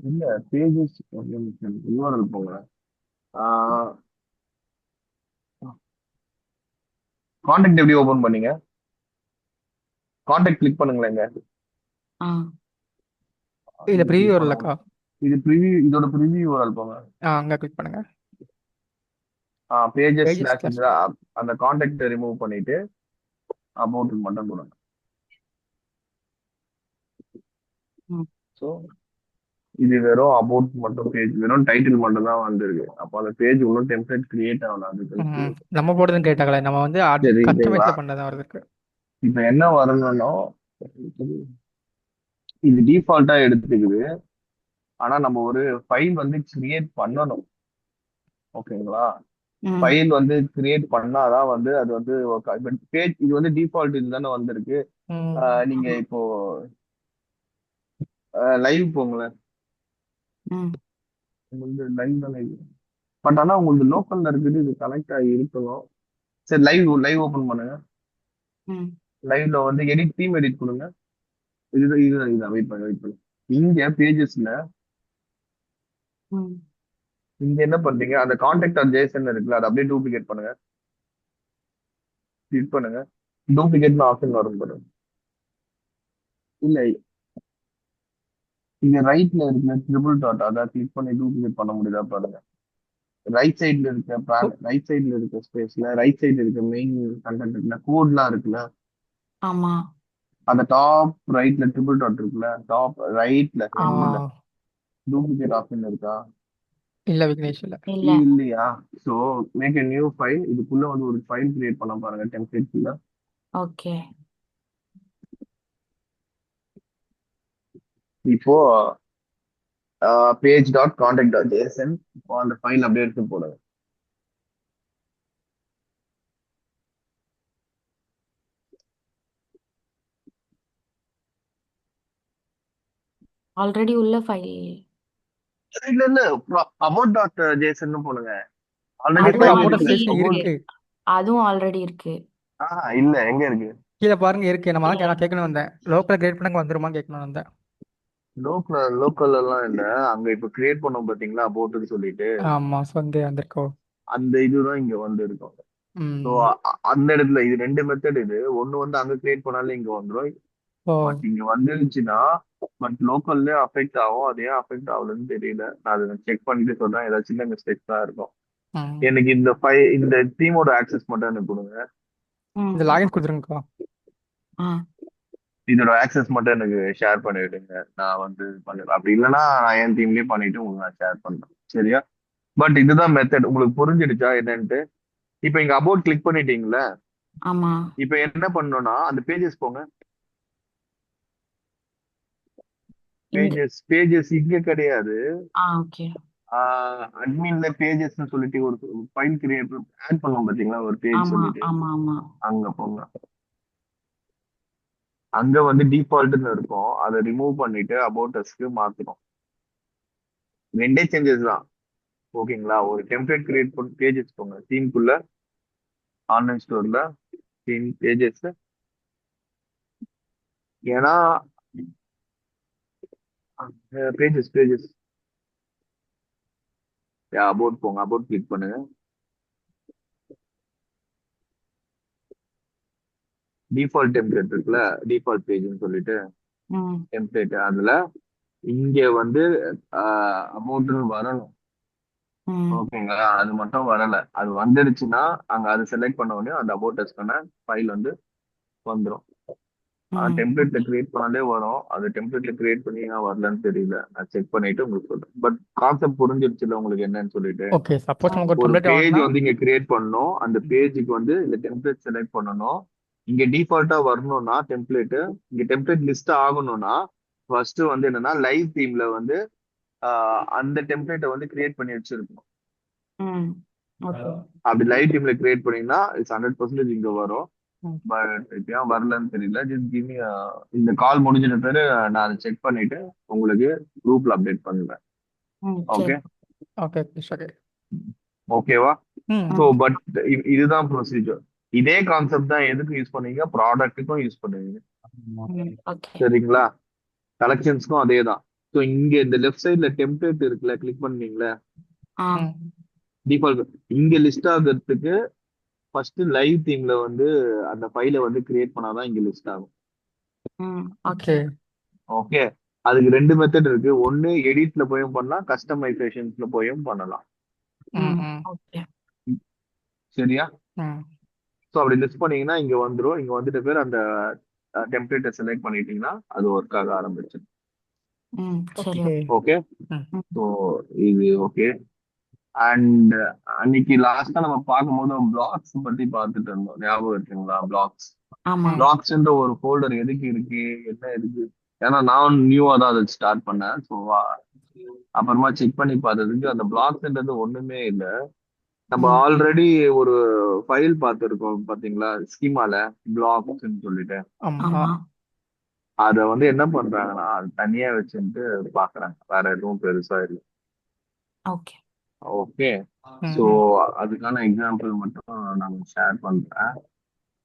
இல்ல பேஜஸ் யூஆர்எல் போங்க. கான்டாக்ட் எப்படி ஓபன் பண்ணீங்க? கான்டாக்ட் கிளிக் பண்ணுங்களேங்க. ஆ இதில் இது ப்ரிவியூ கிளிக் பண்ண இல்லைக்கா? முடியும். இது ப்ரிவியூ, இதோட ப்ரிவியூ யூஆர்எல் போங்க. அங்கே கிளிக் பண்ணுங்க. Pages pages slash class. அந்த கான்டாக்ட் ரிமூவ் பண்ணிட்டு அபவுட் மட்டும் கொடுங்க. ம் ஸோ இது வெறும் அபவுட் மட்டும், பேஜ் வெறும் டைட்டில் மட்டும் தான் வந்திருக்கு. அப்போ அந்த பேஜ் இன்னும் டெம்ப்ளேட் கிரியேட் ஆகல. அதுக்கு நம்ம போடுறதுன்னு கேட்டாங்களே, நம்ம வந்து சரி இதுங்களா? கஸ்டமைஸில் பண்ணதான் வருது. இப்ப என்ன வரணும்னா இது டிஃபால்ட்டா எடுத்துக்குது. ஆனா நம்ம ஒரு ஃபைல் வந்து கிரியேட் பண்ணணும். ஓகேங்களா? ம் ஃபைல் வந்து கிரியேட் பண்ணாதான் வந்து அது வந்து பேஜ் இது வந்து டிஃபால்ட் இதுதானே வந்திருக்கு. ம் நீங்க ஆமா. இப்போ லைவ் போங்களேன். ம் உங்களுக்கு லைவ் தான் லைவ். பட் ஆனா உங்களுக்கு லோக்கல்ல இருக்குது, இது கனெக்ட் ஆகி இருக்கணும். சரி லைவ் லைவ் ஓபன் பண்ணுங்க. ம் லைவ்ல வந்து எடிட் தீம் எடிட் கொடுங்க. இதுதான் வெயிட் பண்ணு வெயிட் பண்ணு. இங்க பேஜஸ்ல ம் இங்க என்ன பண்றீங்க? அந்த கான்டாக்ட் ஆர் ஜேசன் இருக்குல்ல, அதை அப்படியே டூப்ளிகேட் பண்ணுங்க. கிளிக் பண்ணுங்க. டூப்ளிகேட்னு ஆப்ஷன் வரும் பாருங்க. இல்ல இங்க ரைட்ல இருக்கிற ட்ரிபிள் டாட் அதை கிளிக் பண்ணி டூப்ளிகேட் பண்ண முடியுதா பாருங்க. ரைட் சைடுல இருக்க ரைட் சைடுல இருக்க ஸ்பேஸ்ல ரைட் சைடுல இருக்க மெயின் கண்டென்ட் இருக்குல்ல, கோட்லாம் இருக்குல்ல, ஆமா. அந்த டாப் ரைட்ல ட்ரிபிள் டாட் இருக்குல்ல, டாப் ரைட்ல ஆ ஹெட்ல டூப்ளிகேட் ஆப்ஷன் இருக்கா? இல்லை விக்னேஷ் இல்லை. இல்ல. இது இல்லையா? So make a new file. இதுக்குள்ள வந்து ஒரு ஃபைல் கிரியேட் பண்ண பாருங்க டெம்ப்ளேட்ல. ஓகே. இப்போ page dot contact dot JSON, அந்த ஃபைல் அப்படியே எடுத்து போடுங்க. ஆல்ரெடி உள்ள ஃபைல். இல்ல இல்ல, அபவுட் டாட் ஜேசன் போடுங்க. ஆல்ரெடி அதுவும் ஆல்ரெடி ஃபைல் அபோட ஆல்ரெடி இருக்குல்ல ஸ்டேஷன் அபவுட். இருக்கு. இருக்கு. அதுவும் ஆல்ரெடி இருக்கு. இல்ல எங்க இருக்கு? கீழே பாருங்க இருக்கு. நான் கேட்கணும் வந்தேன். லோக்கல் கிரியேட் பண்ண வந்துருமான்னு கேட்கணும் வந்தேன். லோக்கல் எல்லாம் இல்ல. அங்க இப்ப கிரியேட் பண்ணோம் பாத்தீங்களா போட்டுன்னு சொல்லிட்டு, ஆமா, சொந்தே வந்திருக்கோ. அந்த இதுதான் இங்க வந்து இருக்கும். ஸோ ம். அந்த இடத்துல இது ரெண்டு மெத்தட். இது ஒண்ணு வந்து அங்க கிரியேட் பண்ணாலே இங்க வந்துடும். ஓ. பட் இங்க வந்துருச்சுன்னா பட் லோக்கல்ல அஃபெக்ட் ஆகும். அது ஏன் அஃபெக்ட் ஆகுதுன்னு தெரியல. நான் அதை செக் பண்ணிட்டு சொல்றேன். ஏதாவது சின்ன மிஸ்டேக்ஸ் தான் இருக்கும். ம். எனக்கு இந்த டீமோட ஆக்சஸ் மட்டும் எனக்கு கொடுங்க. இந்த ம். லாகின் கொடுத்துருங்கக்கா. ஆ. இதோட ஆக்சஸ் மட்டும் எனக்கு ஷேர் பண்ணி விடுங்க. நான் வந்து பண்ணிடுறேன். அப்படி இல்லைன்னா நான் என் டீம்லயே பண்ணிட்டு உங்களுக்கு நான் ஷேர் பண்றேன். சரியா? பட் இதுதான் மெத்தட். உங்களுக்கு புரிஞ்சிடுச்சா என்னன்ட்டு? இப்போ இங்க அபவுட் கிளிக் பண்ணிட்டீங்களா? ஆமா. இப்போ என்ன பண்ணணும்னா அந்த பேஜஸ் போங்க. இங்க. பேஜஸ் இங்க கிடையாது. ஓகே. அட்மின்ல பேஜஸ்னு சொல்லிட்டு ஒரு ஃபைல் கிரியேட் ஆட் பண்ணோம் பாத்தீங்களா ஒரு பேஜ் ஆமா, சொல்லிட்டு, ஆமா, ஆமா. அங்க போங்க. அங்க வந்து டிஃபால்ட்னு இருக்கும். அதை ரிமூவ் பண்ணிட்டு அபவுட் அஸ்க்கு மாத்தணும். ரெண்டே சேஞ்சஸ் தான். ஓகேங்களா? ஒரு டெம்ப்ளேட் கிரியேட் பண்ணி பேஜஸ் போங்க. தீம்குள்ள ஆன்லைன் ஸ்டோர்ல தீம் பேஜஸ். ஏன்னா பேஜஸ் அபவுட் போங்க. அபவுட் கிளிக் பண்ணுங்க. டிஃபால்ட் டெம்ப்ளேட் இருக்குல்ல, டிஃபால்ட் பேஜ்னு சொல்லிட்டு ம். டெம்ப்ளேட், அதுல இங்க வந்து அமௌண்ட்னு வரணும். ம். ஓகேங்களா? அது மட்டும் வரல. அது வந்துடுச்சுன்னா அங்க அது செலக்ட் பண்ண உடனே அந்த அபவுட் டெஸ்க்கான ஃபைல் வந்து வந்துடும். ம். டெம்ப்ளேட்ல ஓகே. கிரியேட் பண்ணாலே வரும். அது டெம்ப்ளேட்ல கிரியேட் பண்ணி ஏன் வரலன்னு தெரியல. நான் செக் பண்ணிட்டு உங்களுக்கு சொல்றேன். பட் கான்செப்ட் புரிஞ்சிருச்சுல உங்களுக்கு என்னன்னு சொல்லிட்டு. ஓகே, சப்போஸ் நமக்கு ஒரு ஒரு டெம்ப்ளேட் பேஜ் வேணும்னா. வந்து இங்க கிரியேட் பண்ணணும். அந்த பேஜுக்கு வந்து இந்த டெம்ப்ளேட் செலக்ட் பண்ணணும். இங்க டிஃபால்ட்டா வரணும்னா டெம்ப்ளேட், இங்க டெம்ப்ளேட் லிஸ்ட் ஆகணும்னா ஃபர்ஸ்ட் வந்து என்னன்னா லைவ் தீம்ல வந்து அந்த டெம்ப்ளேட்டை வந்து கிரியேட் பண்ணி வச்சிருக்கணும். ம். ஓகே. அப்படி லைவ் டீம்ல கிரியேட் பண்ணீங்கன்னா இட்ஸ் 100% இங்க வரும். ம். பட் இப்போ ஏன் வரலன்னு தெரியல. Just give me. இந்த கால் முடிஞ்சிட்ட பிறகு நான் அதை செக் பண்ணிட்டு உங்களுக்கு குரூப்ல அப்டேட் பண்ணுவேன். ம். ஓகே? சரி. Okay, okay. ஓகேவா? ஸோ ம். ம். பட் இதுதான் ப்ரொசீஜர். இதே கான்செப்ட் தான் எதுக்கு யூஸ் பண்ணுவீங்க? ப்ராடக்ட்டுக்கும் யூஸ் பண்ணுவீங்க. ம். ஓகே. சரிங்களா? கலெக்ஷன்ஸ்க்கும் அதே தான். ஸோ இங்க இந்த லெஃப்ட் சைட்ல டெம்ப்ளேட் இருக்குல்ல, கிளிக் பண்ணீங்களா? ஆ. ம். டிஃபால்ட் இங்க லிஸ்ட் ஆகிறதுக்கு ஃபர்ஸ்ட் லைவ் தீம்ல வந்து அந்த ஃபைலை வந்து கிரியேட் பண்ணாதான் இங்க லிஸ்ட் ஆகும். ம். ஓகே. ஓகே. ஓகே? அதுக்கு ரெண்டு மெத்தட் இருக்கு. ஒன்னு எடிட்ல போயும் பண்ணலாம், கஸ்டமைசேஷன்ஸ்ல போயும் பண்ணலாம். ம். ம். ம். ஓகே. சரியா? ம். ஸோ அப்படி லிஸ்ட் பண்ணீங்கன்னா இங்க வந்துரும். இங்க வந்துட்ட பேர் அந்த டெம்ப்ளேட்டை செலக்ட் பண்ணிட்டீங்கன்னா அது ஒர்க் ஆக ஆரம்பிச்சிடும். ம். சரி. ஓகே. ஓகே. ஓகே? ம். ம். ஸோ இது ஓகே. அண்ட் அன்னைக்கு லாஸ்டா நம்ம பார்க்கும்போது பிளாக்ஸ் பத்தி பார்த்துட்டு இருந்தோம். ஞாபகம் இருக்குங்களா? பிளாக்ஸ் ஆமா. ம். பிளாக்ஸ்ன்ற ஒரு ஃபோல்டர் எதுக்கு இருக்கு, என்ன இருக்கு? ஏன்னா நான் நியூவா தான் அதை ஸ்டார்ட் பண்ணேன். ஸோ அப்புறமா செக் பண்ணி பார்த்ததுக்கு அந்த பிளாக்ஸ்ன்றது ஒண்ணுமே இல்லை. நம்ம ம். ஆல்ரெடி ஒரு ஃபைல் பார்த்துருக்கோம் பாத்தீங்களா ஸ்கீமால, பிளாக்ஸ்ன்னு சொல்லிட்டு. ஆமா. ஆமா. அதை வந்து என்ன பண்றாங்கன்னா அது தனியா வச்சுட்டு பாக்குறாங்க. வேற எதுவும் பெருசா இல்லை. ஓகே. ஓகே? ம். ஸோ ம். அதுக்கான எக்ஸாம்பிள் மட்டும் நான் ஷேர் பண்றேன்.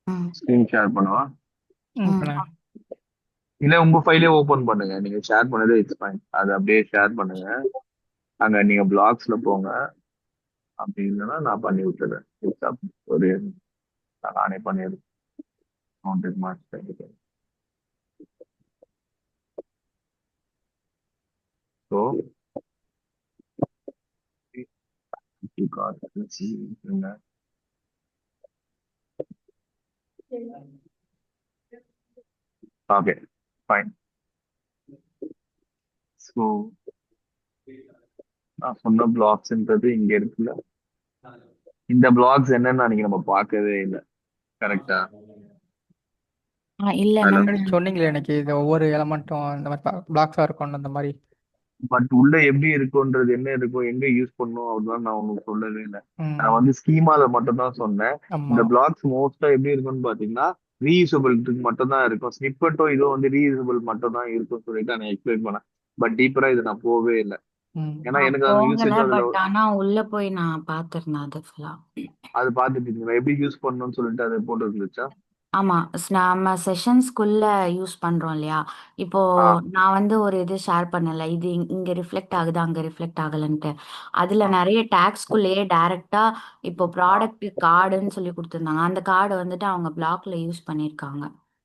ம். ஸ்கிரீன் ஷேர் பண்ணுவா? ம். ம். பண்ணேன். இல்ல உங்க ஃபைலே ஓபன் பண்ணுங்க. நீங்க ஷேர் பண்ணதே இட்ஸ் ஃபைன். அதை அப்படியே ஷேர் பண்ணுங்க. அங்க நீங்க பிளாக்ஸ்ல போங்க. அப்படி இல்லைன்னா நான் பண்ணி விட்டுறேன். It's up. ஒரு நானே பண்ணிடுறேன். Don't much time. So you got let's see. Okay, fine. So நான் சொன்ன பிளாக்ஸ்ன்றது இங்க இருக்குல்ல. இந்த பிளாக்ஸ் என்னன்னு அன்னைக்கு நம்ம பார்க்கவே இல்லை. கரெக்டா? இல்ல ஹலோ. நம்ம. முன்னாடி சொன்னீங்களே எனக்கு இது ஒவ்வொரு எலமெண்ட்டும் இந்த மாதிரி பிளாக்ஸா இருக்கும் அந்த மாதிரி. பட் உள்ள எப்படி இருக்கும்ன்றது, என்ன இருக்கும், எங்க யூஸ் பண்ணும் அப்படிலாம் நான் உங்களுக்கு சொல்லவே இல்லை. நான் ம். வந்து ஸ்கீமால மட்டும் தான் சொன்னேன். ஆமா. இந்த பிளாக்ஸ் மோஸ்டா எப்படி இருக்கும்னு பாத்தீங்கன்னா ரீயூசபிளுக்கு மட்டும் தான் இருக்கும். ஸ்னிப்பட்டும் இதுவும் வந்து ரீயூசபிள் மட்டும் தான் இருக்கும்னு சொல்லிட்டு நான் எக்ஸ்பிளைன் பண்ணேன். பட் டீப்பரா இது நான் போவே இல்லை. ம். ஏன்னா நான் எனக்கு அந்த போகல, யூசேஜ் அதுல பட் ஆனா உள்ள போய் நான் பாத்திருந்தேன் அது ஃபுல்லா. அது பார்த்துட்டு இருந்தீங்களா எப்படி யூஸ் பண்ணணும்னு சொல்லிட்டு அதை போட்டு இருந்துச்சா? ஆமா. நம்ம செஷன்ஸ்குள்ள யூஸ் பண்றோம் இல்லையா? இப்போ ஆ நான் வந்து ஒரு இது ஷேர் பண்ணல. இது இங்க ரிஃப்ளெக்ட் ஆகுது, அங்க ரிஃப்ளெக்ட் ஆகலன்ட்டு. அதுல ஆ நிறைய டேக்ஸ்குள்ளேயே டைரக்டா இப்போ ஆ ப்ராடக்ட் கார்டுன்னு சொல்லி கொடுத்துருந்தாங்க. அந்த கார்டு வந்துட்டு அவங்க பிளாக்ல யூஸ் பண்ணியிருக்காங்க.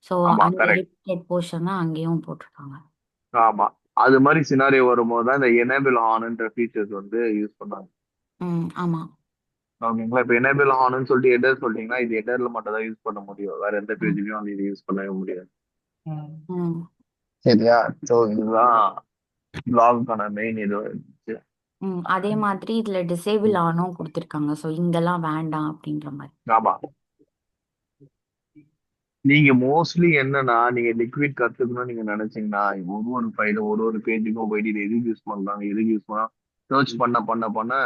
ஸோ ஆமா அந்த கரெக்ட். ரிப்பீட்டட் போர்ஷன் தான் அங்கேயும் போட்டிருக்காங்க. ஆமா, அது மாதிரி சினாரியோ வரும்போது தான் இந்த எனேபிள் ஆன்ன்ற ஃபீச்சர்ஸ் வந்து யூஸ் பண்ணாங்க. ம். ஆமா. ஓகேங்களா? இப்போ எனேபிள் ஆன்னு சொல்லிட்டு ஹெடர் சொல்லிட்டீங்கன்னா இது ஹெடர்ல மட்டும் தான் யூஸ் பண்ண முடியும், வேற எந்த ம். பேஜ்லயும் வந்து இது யூஸ் பண்ணவே முடியாது. ம். ம். சரியா? ஸோ இதுதான் பிளாகுக்கான மெயின் இது இருந்துச்சு. ம். அதே மாதிரி இதுல டிசேபிள் ஆனும் கொடுத்துருக்காங்க. ஸோ இங்கெல்லாம் வேண்டாம் அப்படின்ற மாதிரி. ஆமா, நீங்க மோஸ்ட்லி என்னன்னா நீங்க லிக்விட் கத்துக்கணும்னு நீங்க நினைச்சீங்கன்னா ஒரு ஒரு ஃபைல ஒரு ஒரு பேஜுக்கும் போயிட்டு இது எதுக்கு யூஸ் பண்றாங்க எதுக்கு யூஸ் பண்ணா சர்ச் பண்ண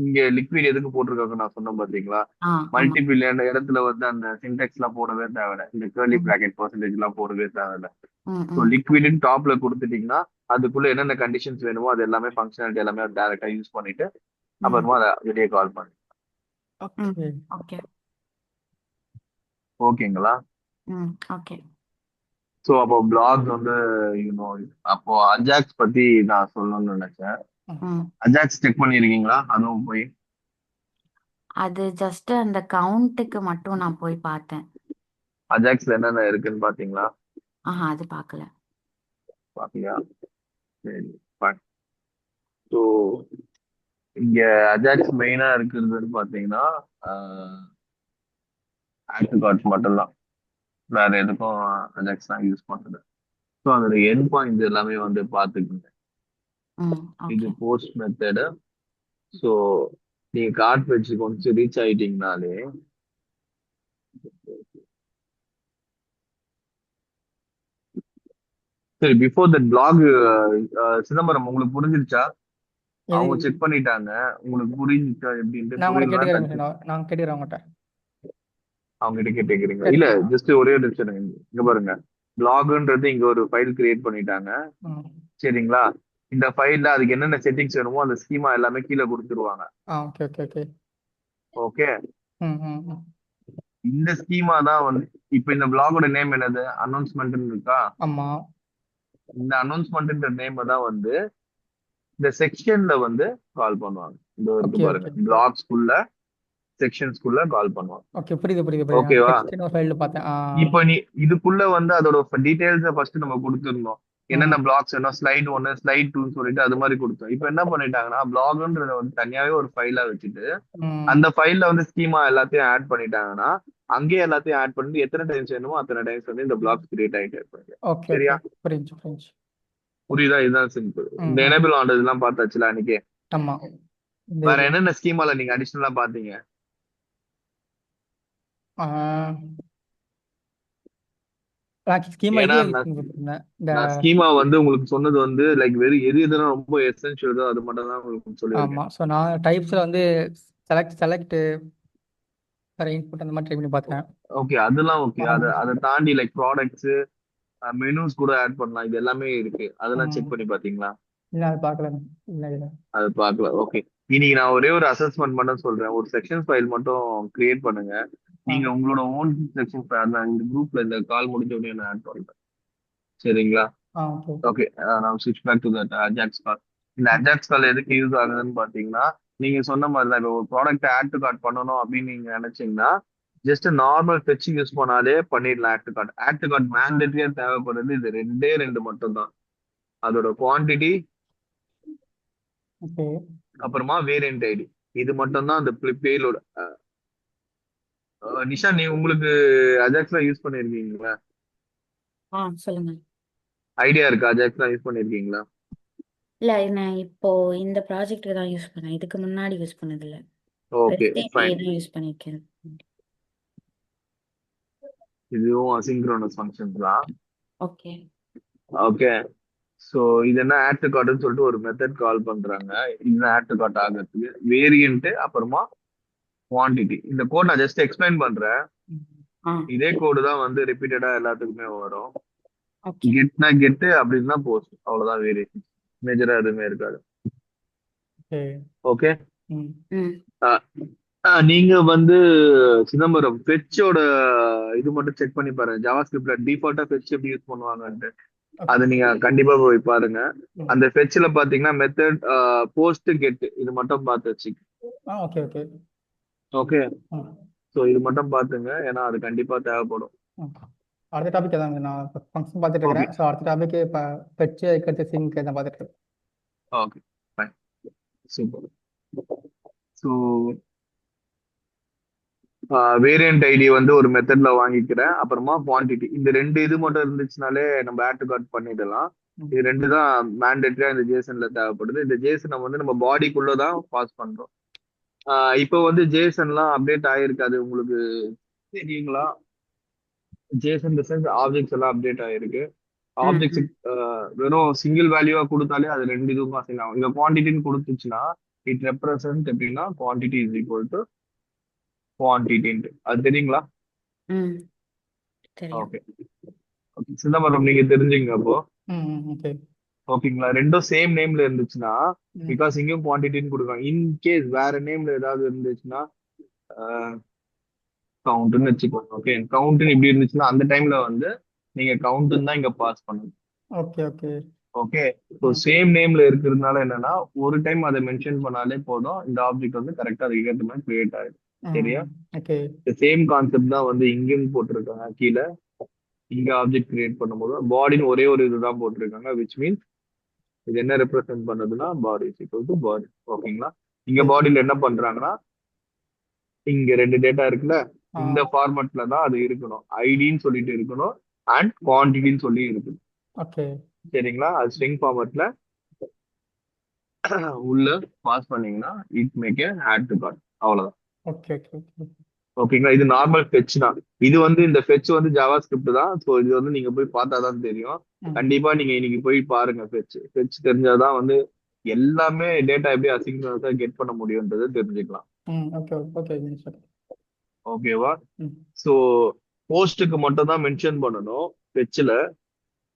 இங்க லிக்விட் எதுக்கு போட்டிருக்காங்க நான் சொன்னேன் பாத்தீங்களா? ஆ. ஆமா. மல்டிபிள் இடத்துல வந்து அந்த சின்டெக்ஸ் எல்லாம் போடவே தேவையில்ல, இந்த கேர்லி ம். பிராக்கெட் பர்சன்டேஜ் எல்லாம் போடவே தேவையில்ல. ம். ஸோ ம். லிக்விட்னு டாப்ல கொடுத்துட்டீங்கன்னா அதுக்குள்ள என்னென்ன கண்டிஷன்ஸ் வேணுமோ அது எல்லாமே ஃபங்க்ஷனாலிட்டி எல்லாமே டேரக்டா யூஸ் பண்ணிட்டு ம். அப்புறமா அதை வெளியே கால் பண்ணி. ம். ஓகே. ஓகே. ஓகேங்களா? ம். ஓகே. ஸோ அப்போ பிளாக்ஸ் வந்து யூனோ அப்போ அஜாக்ஸ் பத்தி நான் சொல்லணும்னு நினைச்சேன். ம். ம். அஜாக்ஸ் செக் பண்ணிருக்கீங்களா அதுவும் போய்? அது ஜஸ்ட் அந்த கவுண்ட்டுக்கு மட்டும் நான் போய் பார்த்தேன். அஜாக்ஸ்ல என்னென்ன இருக்குன்னு பாத்தீங்களா? ஆஹா, அது பார்க்கல. பாத்தீங்களா? சரி. ஸோ இங்க அஜாக்ஸ் மெயினா இருக்குதுன்னு பாத்தீங்கன்னா ஆட் டு கார்ட் மட்டும்தான், வேற எதுக்கும் அஜாக்ஸ் தான் யூஸ் பண்றது. ஸோ அதோட எண்ட் பாயிண்ட்ஸ் எல்லாமே வந்து பாத்துக்கோங்க. ம். இது ஓகே. Post method. ஸோ நீங்க கார்ட் பேஜ் கொஞ்சம் ரீச் ஆயிட்டீங்கனாலே சரி. பிஃபோர் தட் பிளாக் சிதம்பரம் உங்களுக்கு புரிஞ்சிருச்சா? எது? அவங்க செக் பண்ணிட்டாங்க, உங்களுக்கு புரிஞ்சிச்சா எப்படின்ட்டு? நான் உங்கள்ட்ட புரியலன்னா கேட்டுக்கிறேன் டச்சு நான் கேட்டுக்கிறேன் அவங்ககிட்ட. அவங்க கிட்ட கேட்டுக்கிறீங்களா? இல்ல கேட்டுக்கிறேன். ஜஸ்ட் ஒரே ஒரு நிமிஷம் இருங்க. இங்க பாருங்க, பிளாக்ன்றது இங்க ஒரு ஃபைல் கிரியேட் பண்ணிட்டாங்க. ம். சரிங்களா? இந்த ஃபைல்ல அதுக்கு என்னென்ன செட்டிங்ஸ் வேணுமோ அந்த ஸ்கீமா எல்லாமே கீழே கொடுத்துருவாங்க. Okay okay okay. ஓகே, ம் ம் ம். இந்த ஸ்கீமா தான் வந்து இப்ப இந்த பிளாகோட நேம் என்னது? அனௌன்ஸ்மெண்ட் இருக்கா? ஆமா. இந்த அனௌன்ஸ்மெண்ட் நேம் தான் வந்து இந்த செக்ஷன்ல வந்து கால் பண்ணுவாங்க. இந்த இருக்கு ஓகே பாருங்க, ஓகே ஓகே. பிளாக்ஸ்குள்ள செக்ஷன்ஸ்குள்ள கால் பண்ணுவாங்க. ஓகே, புரியுது புரியுது புரியுது. நான் ஓகேவா? டெக்ஸ்ட்னு ஒரு ஃபைலில் பார்த்தேன். இப்போ நீ இதுக்குள்ள வந்து அதோட டீடைல்ஸை ஃபர்ஸ்ட் நம்ம கொடுத்துருந்தோம். என்னென்ன ம் பிளாக்ஸ் வேணும், ஸ்லைட் ஒன்னு ஸ்லைட் டூன்னு சொல்லிட்டு அது மாதிரி கொடுத்தோம். இப்போ என்ன பண்ணிட்டாங்கன்னா பிளாக்ன்றத வந்து தனியாவே ஒரு ஃபைலா வச்சுட்டு ம். அந்த ஃபைல்ல வந்து ஸ்கீமா எல்லாத்தையும் ஆட் பண்ணிட்டாங்கன்னா அங்கேயே எல்லாத்தையும் ஆட் பண்ணி எத்தனை டைம்ஸ் வேணுமோ அத்தனை டைம்ஸ் வந்து இந்த பிளாக்ஸ் கிரியேட் ஆகிட்டே இருப்பாங்க. Okay okay. சரியா? புரிஞ்சு புரிஞ்சு. புரியுதா? இதுதான் சிம்பிள். ம் இந்த ம். எனேபிள் ஆனதுலாம் பார்த்தாச்சுல அன்னைக்கு. ஆமா. இந்த வேற இது. என்னென்ன ஸ்கீமால நீங்க அடிஷனலா பாத்தீங்க? ஆ, நான் ஸ்கீமா ஏன்னா இது யூஸ் பண்ணி கொடுத்துருந்தேன். இந்த நான் ஸ்கீமா வந்து உங்களுக்கு சொன்னது வந்து லைக் வெறும் எது எதுனா ரொம்ப எசென்ஷியலோ அது மட்டும் தான் உங்களுக்கு சொல்லியிருக்கேன். ஆமாம். ஸோ நான் டைப்ஸில் வந்து செலக்ட் வேறு இன்புட் அந்த மாதிரி ட்ரை பண்ணி பார்த்தேன். ஓகே, அதெல்லாம் ஓகே. அதை ஆ, அதை தாண்டி லைக் ப்ராடக்ட்ஸ் மெனூஸ் கூட ஆட் பண்ணலாம், இது எல்லாமே இருக்கு. அதெல்லாம் செக் ம். பண்ணி பாத்தீங்களா? இல்லை, அது பார்க்கல. இல்லை இல்லை. அது பார்க்கல. ஓகே, இன்னைக்கு நான் ஒரே ஒரு அசஸ்மெண்ட் மட்டும் சொல்றேன். ஒரு செக்ஷன் ஃபைல் மட்டும் கிரியேட் பண்ணுங்க. ஆ நீங்க உங்களோட ஓன் செக்ஷன் ஃபைல் அந்த இந்த குரூப்ல இந்த கால் முடிஞ்ச உடனே நான் ஆட் பண்றேன். சரிங்களா? ஆ ஓகே. ஓகே, நான் ஸ்விட்ச் பேக் டு தட் அஜாக்ஸ் கால். இந்த ம் அஜாக்ஸ் கால் எதுக்கு யூஸ் ஆகுதுன்னு பாத்தீங்கன்னா நீங்க சொன்ன மாதிரி தான், இப்போ ஒரு ப்ராடக்ட் ஆட் டு கார்ட் பண்ணணும் அப்படின்னு நீங்க நினைச்சீங்கன்னா ஜஸ்ட் நார்மல் ஃபெச் யூஸ் பண்ணாலே பண்ணிடலாம். ஆட் டு கார்ட் மேண்டேட்டரியா தேவைப்படுறது இது ரெண்டே ரெண்டு மட்டும் தான், அதோட குவான்டிட்டி ஓகே. அப்புறமா வேரியன்ட் ஐடி. இது மட்டும் தான் அந்த பேலோட. நிஷா, நீ உங்களுக்கு அஜாக்ஸ்லாம் யூஸ் பண்ணிருக்கீங்களா? ஆ, சொல்லுங்க. ஐடியா இருக்கா? அஜாக்ஸ்லாம் யூஸ் பண்ணிருக்கீங்களா? இல்ல, நான் இப்போ இந்த ப்ராஜெக்ட்டுக்கு தான் யூஸ் பண்ணேன். இதுக்கு முன்னாடி யூஸ் பண்ணதில்ல. Okay rest API fine. தான் யூஸ் பண்ணியிருக்கேன். இதுவும் அசிங்க்ரோனஸ் ஃபங்க்ஷன்ஸ் தான். ஓகே. ஓகே, ஸோ இது என்ன ஆட் டு கார்ட்னு சொல்லிட்டு ஒரு மெத்தட் கால் பண்றாங்க. இது ஆட் டு கார்ட் ஆகிறதுக்கு வேரியன்ட் அப்புறமா குவான்டிட்டி. இந்த கோட் நான் ஜஸ்ட் எக்ஸ்பிளைன் பண்றேன். ஆ. இதே கோடு தான் வந்து ரிப்பீட்டடா எல்லாத்துக்குமே வரும். ஓகே. கெட்னா கெட்டு, அப்படின்னா போஸ்ட், அவ்வளவுதான். வேரியேஷன் மேஜரா எதுவுமே இருக்காது. ஓகே. ஓகே. ம் ம். நீங்க வந்து சிதம்பரம் ஃபெச்சோட இது மட்டும் செக் பண்ணி பாருங்க. ஜாவாஸ்கிரிப்ட்ல டிஃபால்ட்டா ஃபெச் எப்படி யூஸ் பண்ணுவாங்கன்ட்டு. ஓகே. அது நீங்க கண்டிப்பா போய் பாருங்க. ம். அந்த ஃபெச்ல பாத்தீங்கன்னா மெத்தட், போஸ்ட், கெட் இது மட்டும் பார்த்து வச்சு. Okay okay. ஓகே. ம். ஸோ இது மட்டும் பாத்துங்க, ஏன்னா அது கண்டிப்பா தேவைப்படும். ம். அடுத்த டாபிக் அதான் நான் ஃபங்க்ஷன் பார்த்துட்டு ஓகே. இருக்கிறேன். ஸோ அடுத்த டாபிக் இப்போ பெட்ச் வைக்கிறது சிங்க் தான் பார்த்துட்டு இருக்கேன். Okay. Fine. Super. So variant ID வந்து ஒரு மெத்தட்ல வாங்கிக்கிறேன். அப்புறமா குவான்டிட்டி, இந்த ரெண்டு இது மட்டும் இருந்துச்சுனாலே நம்ம ஆட் டு கார்ட் பண்ணிடலாம். ம். இது ரெண்டு தான் மேண்டேட்டரியா இந்த ஜேசன்ல தேவைப்படுது. இந்த ஜேசனை வந்து நம்ம பாடிக்குள்ள தான் பாஸ் பண்றோம். இப்போ வந்து ஜேசன்லாம் அப்டேட் ஆயிருக்காது, உங்களுக்கு தெரியுங்களா? ஜேசன் டிசைன்ஸ் ஆப்ஜெக்ட்ஸ் எல்லாம் அப்டேட் ஆயிருக்கு. ம் ஆப்ஜெக்ட்ஸ் ம் வெறும் சிங்கிள் வேல்யூவா கொடுத்தாலே அது ரெண்டு இதுவும் அசைன் ஆகும். இங்க குவான்டிட்டின்னு கொடுத்துச்சுன்னா இட் ரெப்ரசன்ட் எப்படின்னா குவான்டிட்டி இஸ் ஈக்குவல் டு குவான்டிட்டின்ட்டு. அது தெரியுங்களா? ம் தெரியும். ஓகே. ஓகே சிதம்பரம், நீங்க தெரிஞ்சுங்க அப்போ. ம். ம். ஓகே. ஓகேங்களா? ரெண்டும் சேம் நேம்ல இருந்துச்சுன்னா ம். பிகாஸ் இங்கேயும் குவான்டிட்டின்னு கொடுக்குறாங்க. இன் கேஸ் வேற நேம்ல ஏதாவது இருந்துச்சுன்னா கவுண்ட்னு வச்சுக்கோங்க. ஓகே, கவுண்ட்னு இப்படி இருந்துச்சுன்னா அந்த டைம்ல வந்து நீங்க கவுண்ட்னு தான் இங்க பாஸ் பண்ணணும். Okay okay. ஓகே. ஸோ ம். சேம் நேம்ல இருக்கிறதுனால என்னன்னா ஒரு டைம் அதை மென்ஷன் பண்ணாலே போதும், இந்த ஆப்ஜெக்ட் வந்து கரெக்டா அதுக்கு ஏற்ற மாதிரி கிரியேட் ஆயிடும். ம். சரியா? ஓகே. இந்த சேம் கான்செப்ட் தான் வந்து இங்கேயும் போட்டிருக்காங்க கீழே. இங்க ஆப்ஜெக்ட் கிரியேட் பண்ணும்போது பாடின்னு ஒரே ஒரு இதுதான் போட்டிருக்காங்க, விச் மீன்ஸ் இது என்ன ரெப்ரசென்ட் பண்ணுதுன்னா பாடி இஸ் ஈக்குவல் டு பாடி. ஓகேங்களா? இங்க ஓகே. பாடியில என்ன பண்றாங்கன்னா இங்க ரெண்டு டேட்டா இருக்குல்ல, ஆ. இந்த ஃபார்மட்ல தான் அது இருக்கணும். ஐடின்னு சொல்லிட்டு இருக்கணும் அண்ட் குவான்டிட்டின்னு சொல்லி இருக்கணும். ஓகே. சரிங்களா? அது ஸ்ட்ரிங் ஃபார்மட்ல உள்ள பாஸ் பண்ணீங்கன்னா it make a add to card. அவ்வளவுதான். Okay okay okay. ஓகேங்களா? இது நார்மல் ஃபெச் தான். இது வந்து இந்த ஃபெச் வந்து ஜாவா ஸ்கிரிப்ட் தான். ஸோ இது வந்து நீங்க போய் பார்த்தா தான் தெரியும். ம். கண்டிப்பா நீங்க இன்னைக்கு போய் பாருங்க. ஃபெச் ஃபெச் தெரிஞ்சாதான் வந்து எல்லாமே டேட்டா எப்படி அசிங்க்ரனஸா கெட் பண்ண முடியும்ன்றது தெரிஞ்சுக்கலாம். ம். Okay okay sir. ஓகேவா? ம். ஸோ போஸ்ட்டுக்கு மட்டும் தான் மென்ஷன் பண்ணணும் ஃபெச்ல,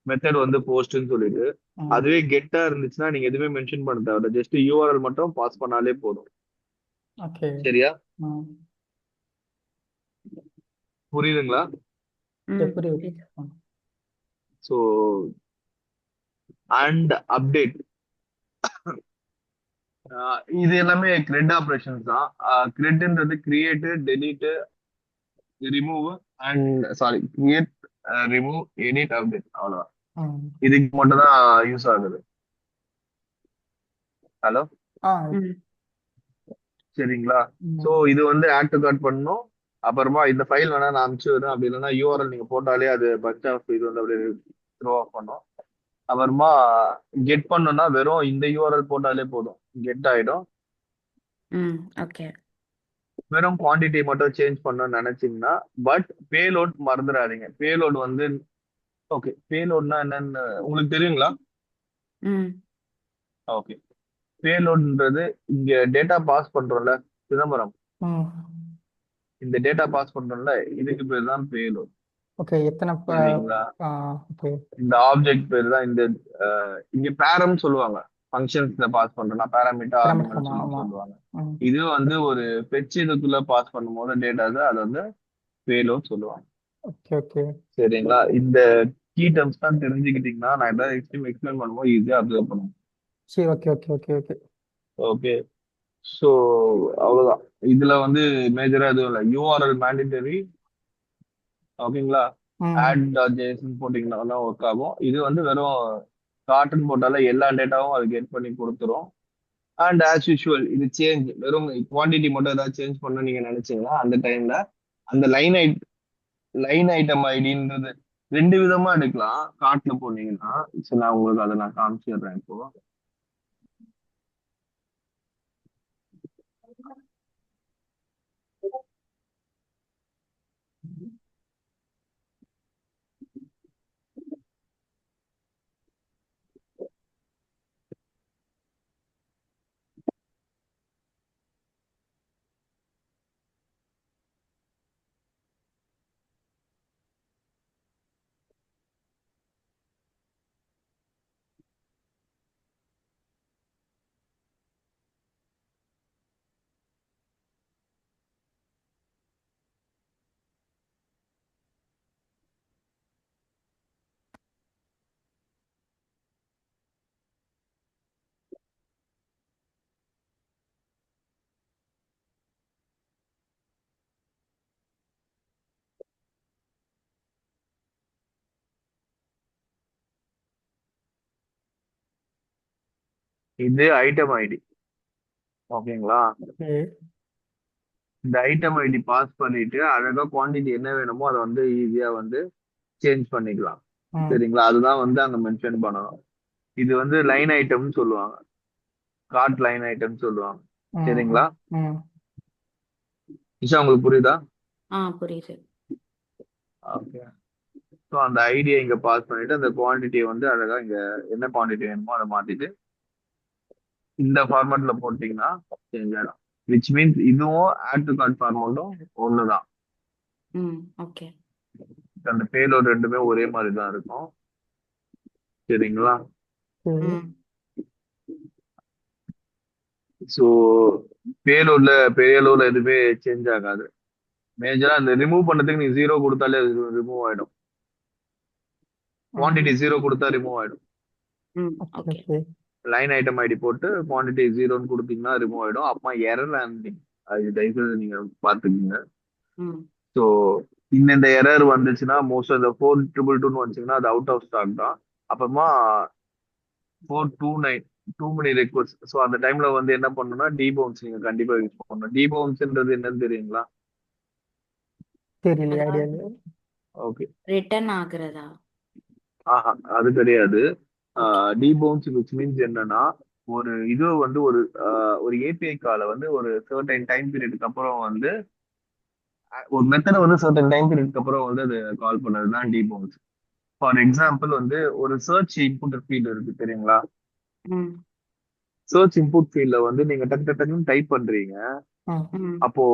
மெத்தட் வந்து போஸ்ட்னு சொல்லிட்டு. ம். அதுவே கெட்டா இருந்துச்சுன்னா நீங்க எதுவுமே மென்ஷன் பண்ண தேவையில்ல, ஜஸ்ட் யூஆர்எல் மட்டும் பாஸ் பண்ணாலே போதும். ஓகே. சரியா? ம். புரியுதுங்களா? சரி, ம் புரியுது. புரியுது. ம். ஸோ அண்ட் அப்டேட், இது எல்லாமே கிரெட் ஆப்ரேஷன்ஸ் தான். கிரெட்ன்றது create, delete, remove and sorry create, remove, edit, update, அவ்வளவுதான். ம். இதுக்கு மட்டும் தான் யூஸ் ஆகுது. ஹலோ? ஆ. ம் சரிங்களா? ஸோ ம். இது வந்து ஆட் டு கார்ட் பண்ணணும். அப்புறமா இந்த ஃபைல் வேணா நான் அனுப்பிச்சு விடுறேன், அப்படி இல்லைன்னா யூஆர்எல் நீங்க போட்டாலே அது பஞ்ச் ஆஃப் இது வந்து அப்படியே த்ரோ ஆஃப் பண்ணும். அப்புறமா கெட் பண்ணணும்னா வெறும் இந்த யூஆர்எல் போட்டாலே போதும், கெட் ஆயிடும். ம் ஓகே. வெறும் குவாண்டிட்டி மட்டும் சேஞ்ச் பண்ணணும்னு நினைச்சீங்கன்னா, பட் பேலோட் மறந்துடாதீங்க. பேலோட் வந்து ஓகே, பேலோட்னா என்னன்னு உங்களுக்கு தெரியுங்களா? ம் ஓகே. பேலோட்ன்றது இங்க டேட்டா பாஸ் பண்றோம்ல சிதம்பரம், ம். இந்த டேட்டா பாஸ் பண்றோம்ல, இதுக்கு பேர் தான் பேலோட். ஓகே. எத்தனை சரிங்களா? ஓகே. இந்த ஆப்ஜெக்ட் பேர் தான் இந்த இங்க பேரம் சொல்லுவாங்க. ஃபங்க்ஷன்ஸ்ல பாஸ் பண்றோம்னா பேராமீட்டர் பிரமிட். ஆர்குமெண்ட் ஆமா சொல்லி ஆமா. சொல்லுவாங்க. ம். இது வந்து ஒரு ஃபெச் இதுக்குள்ள பாஸ் பண்ணும்போது டேட்டாஸ் அது வந்து பேலோட் சொல்லுவாங்க. Okay okay. சரிங்களா? இந்த கீ டர்ம்ஸ் தான் தெரிஞ்சுக்கிட்டீங்கன்னா நான் ஏதாவது எக்ஸ்பிளைன் பண்ணும்போது ஈஸியா அப்சர்வ் பண்ணுவோம். சரி. Okay okay okay okay. Okay. So அவ்வளவுதான். இதுல வந்து மேஜரா எதுவும் இல்லை. URL mandatory. ஓகேங்களா? ம். ஆட் டாட் ஜேசன் போட்டீங்கன்னா ஒர்க் ஆகும். இது வந்து வெறும் கார்ட்டூன் போட்டால எல்லா டேட்டாவும் அது கெட் பண்ணி கொடுத்துரும். அண்ட் ஆஸ் யூஷுவல் இது சேஞ்ச், வெறும் குவான்டிட்டி மட்டும் ஏதாவது சேஞ்ச் பண்ண நீங்க நினைச்சீங்கன்னா அந்த டைம்ல அந்த லைன் ஐட்டம் ஐடின்றது ரெண்டு விதமா எடுக்கலாம். கார்ட்ல போனீங்கன்னா, சரி நான் உங்களுக்கு அதை நான் காமிச்சிடுறேன் இப்போ. இது ஐட்டம் ஐடி. ஓகேங்களா? ஓகே. இந்த ஐட்டம் ஐடி பாஸ் பண்ணிட்டு அழகா குவாண்டிட்டி என்ன வேணுமோ அதை வந்து ஈஸியா வந்து சேஞ்ச் பண்ணிக்கலாம். ம் சரிங்களா? அதுதான் வந்து அங்க மென்ஷன் பண்ணணும். இது வந்து லைன் ஐட்டம்னு சொல்லுவாங்க. கார்ட் லைன் ஐட்டம் சொல்லுவாங்க. ம் ம் சரிங்களா? ம் நிஷா உங்களுக்கு புரியுதா? புரியுது. ஓகே. ஸோ அந்த ஐடியா இங்க பாஸ் பண்ணிட்டு அந்த குவாண்டிட்டியை வந்து அழகா இங்க என்ன குவாண்டிட்டி வேணுமோ அதை மாத்திட்டு இந்த ஃபார்மேட்ல போட்டீங்கன்னா சேஞ்ச் ஆயிடும். விச் மீன்ஸ் இதுவும் ஆட் டு கார்ட் ஃபார்மேட்டும் ஒண்ணுதான். ஓகே. அந்த பேலோட் ரெண்டுமே ஒரே மாதிரி தான் இருக்கும். சரிங்களா? சரி. ஸோ பேலோட்ல பெரிய அளவுல எதுவுமே சேஞ்ச் ஆகாது. மேஜரா அந்த ரிமூவ் பண்ணதுக்கு நீ 0 கொடுத்தாலே அது ரிமூவ் ஆயிடும். குவாண்டிட்டி 0 கொடுத்தா ரிமூவ் ஆயிடும். Okay okay. Okay. Line item ID போட்டு குவாண்டிட்டி 0ன்னு கொடுத்தீங்கன்னா ரிமூவ் ஆயிடும். அப்பா எரர் ஹேண்ட்லிங் அது தயவுசெய்து நீங்க பாத்துக்கீங்க. ஸோ இந்த எரர் வந்துச்சுன்னா மோஸ்ட் அந்த 4222 வந்துச்சுன்னா அது அவுட் ஆஃப் ஸ்டாக் தான். அப்புறமா 429 டூ many ரெக்வஸ்ட். ஸோ அந்த டைம்ல வந்து என்ன பண்ணணும்னா டீபவுன்ஸ் நீங்க கண்டிப்பா யூஸ் பண்ணணும். டீபவுன்ஸ்ன்றது என்னன்னு தெரியுங்களா? தெரியலையே, ஐடியா அதாவது இல்லை. ஓகே. ரிட்டர்ன் ஆகுறதா? ஆஹா அது கிடையாது. ஓகே. டீபவுன்ஸ் விச் மீன்ஸ் என்னன்னா ஒரு இது வந்து ஒரு ஏபிஐ காலை வந்து ஒரு சர்டைன் டைம் பீரியடுக்கு அப்புறம் வந்து ஒரு மெத்தடை வந்து சர்டன் டைம் பீரியட்க்கு அப்புறம் வந்து அது கால் பண்ணது தான் டீபவுன்ஸ். ஃபார் எக்ஸாம்பிள் வந்து ஒரு சர்ச் இன்புட் ஃபீல்டு இருக்கு தெரியுங்களா? ம் சர்ச் இன்புட் ஃபீல்ட்ல வந்து நீங்க டக்கு டக்குன்னு டைப் பண்றீங்க. ம் ம் அப்போ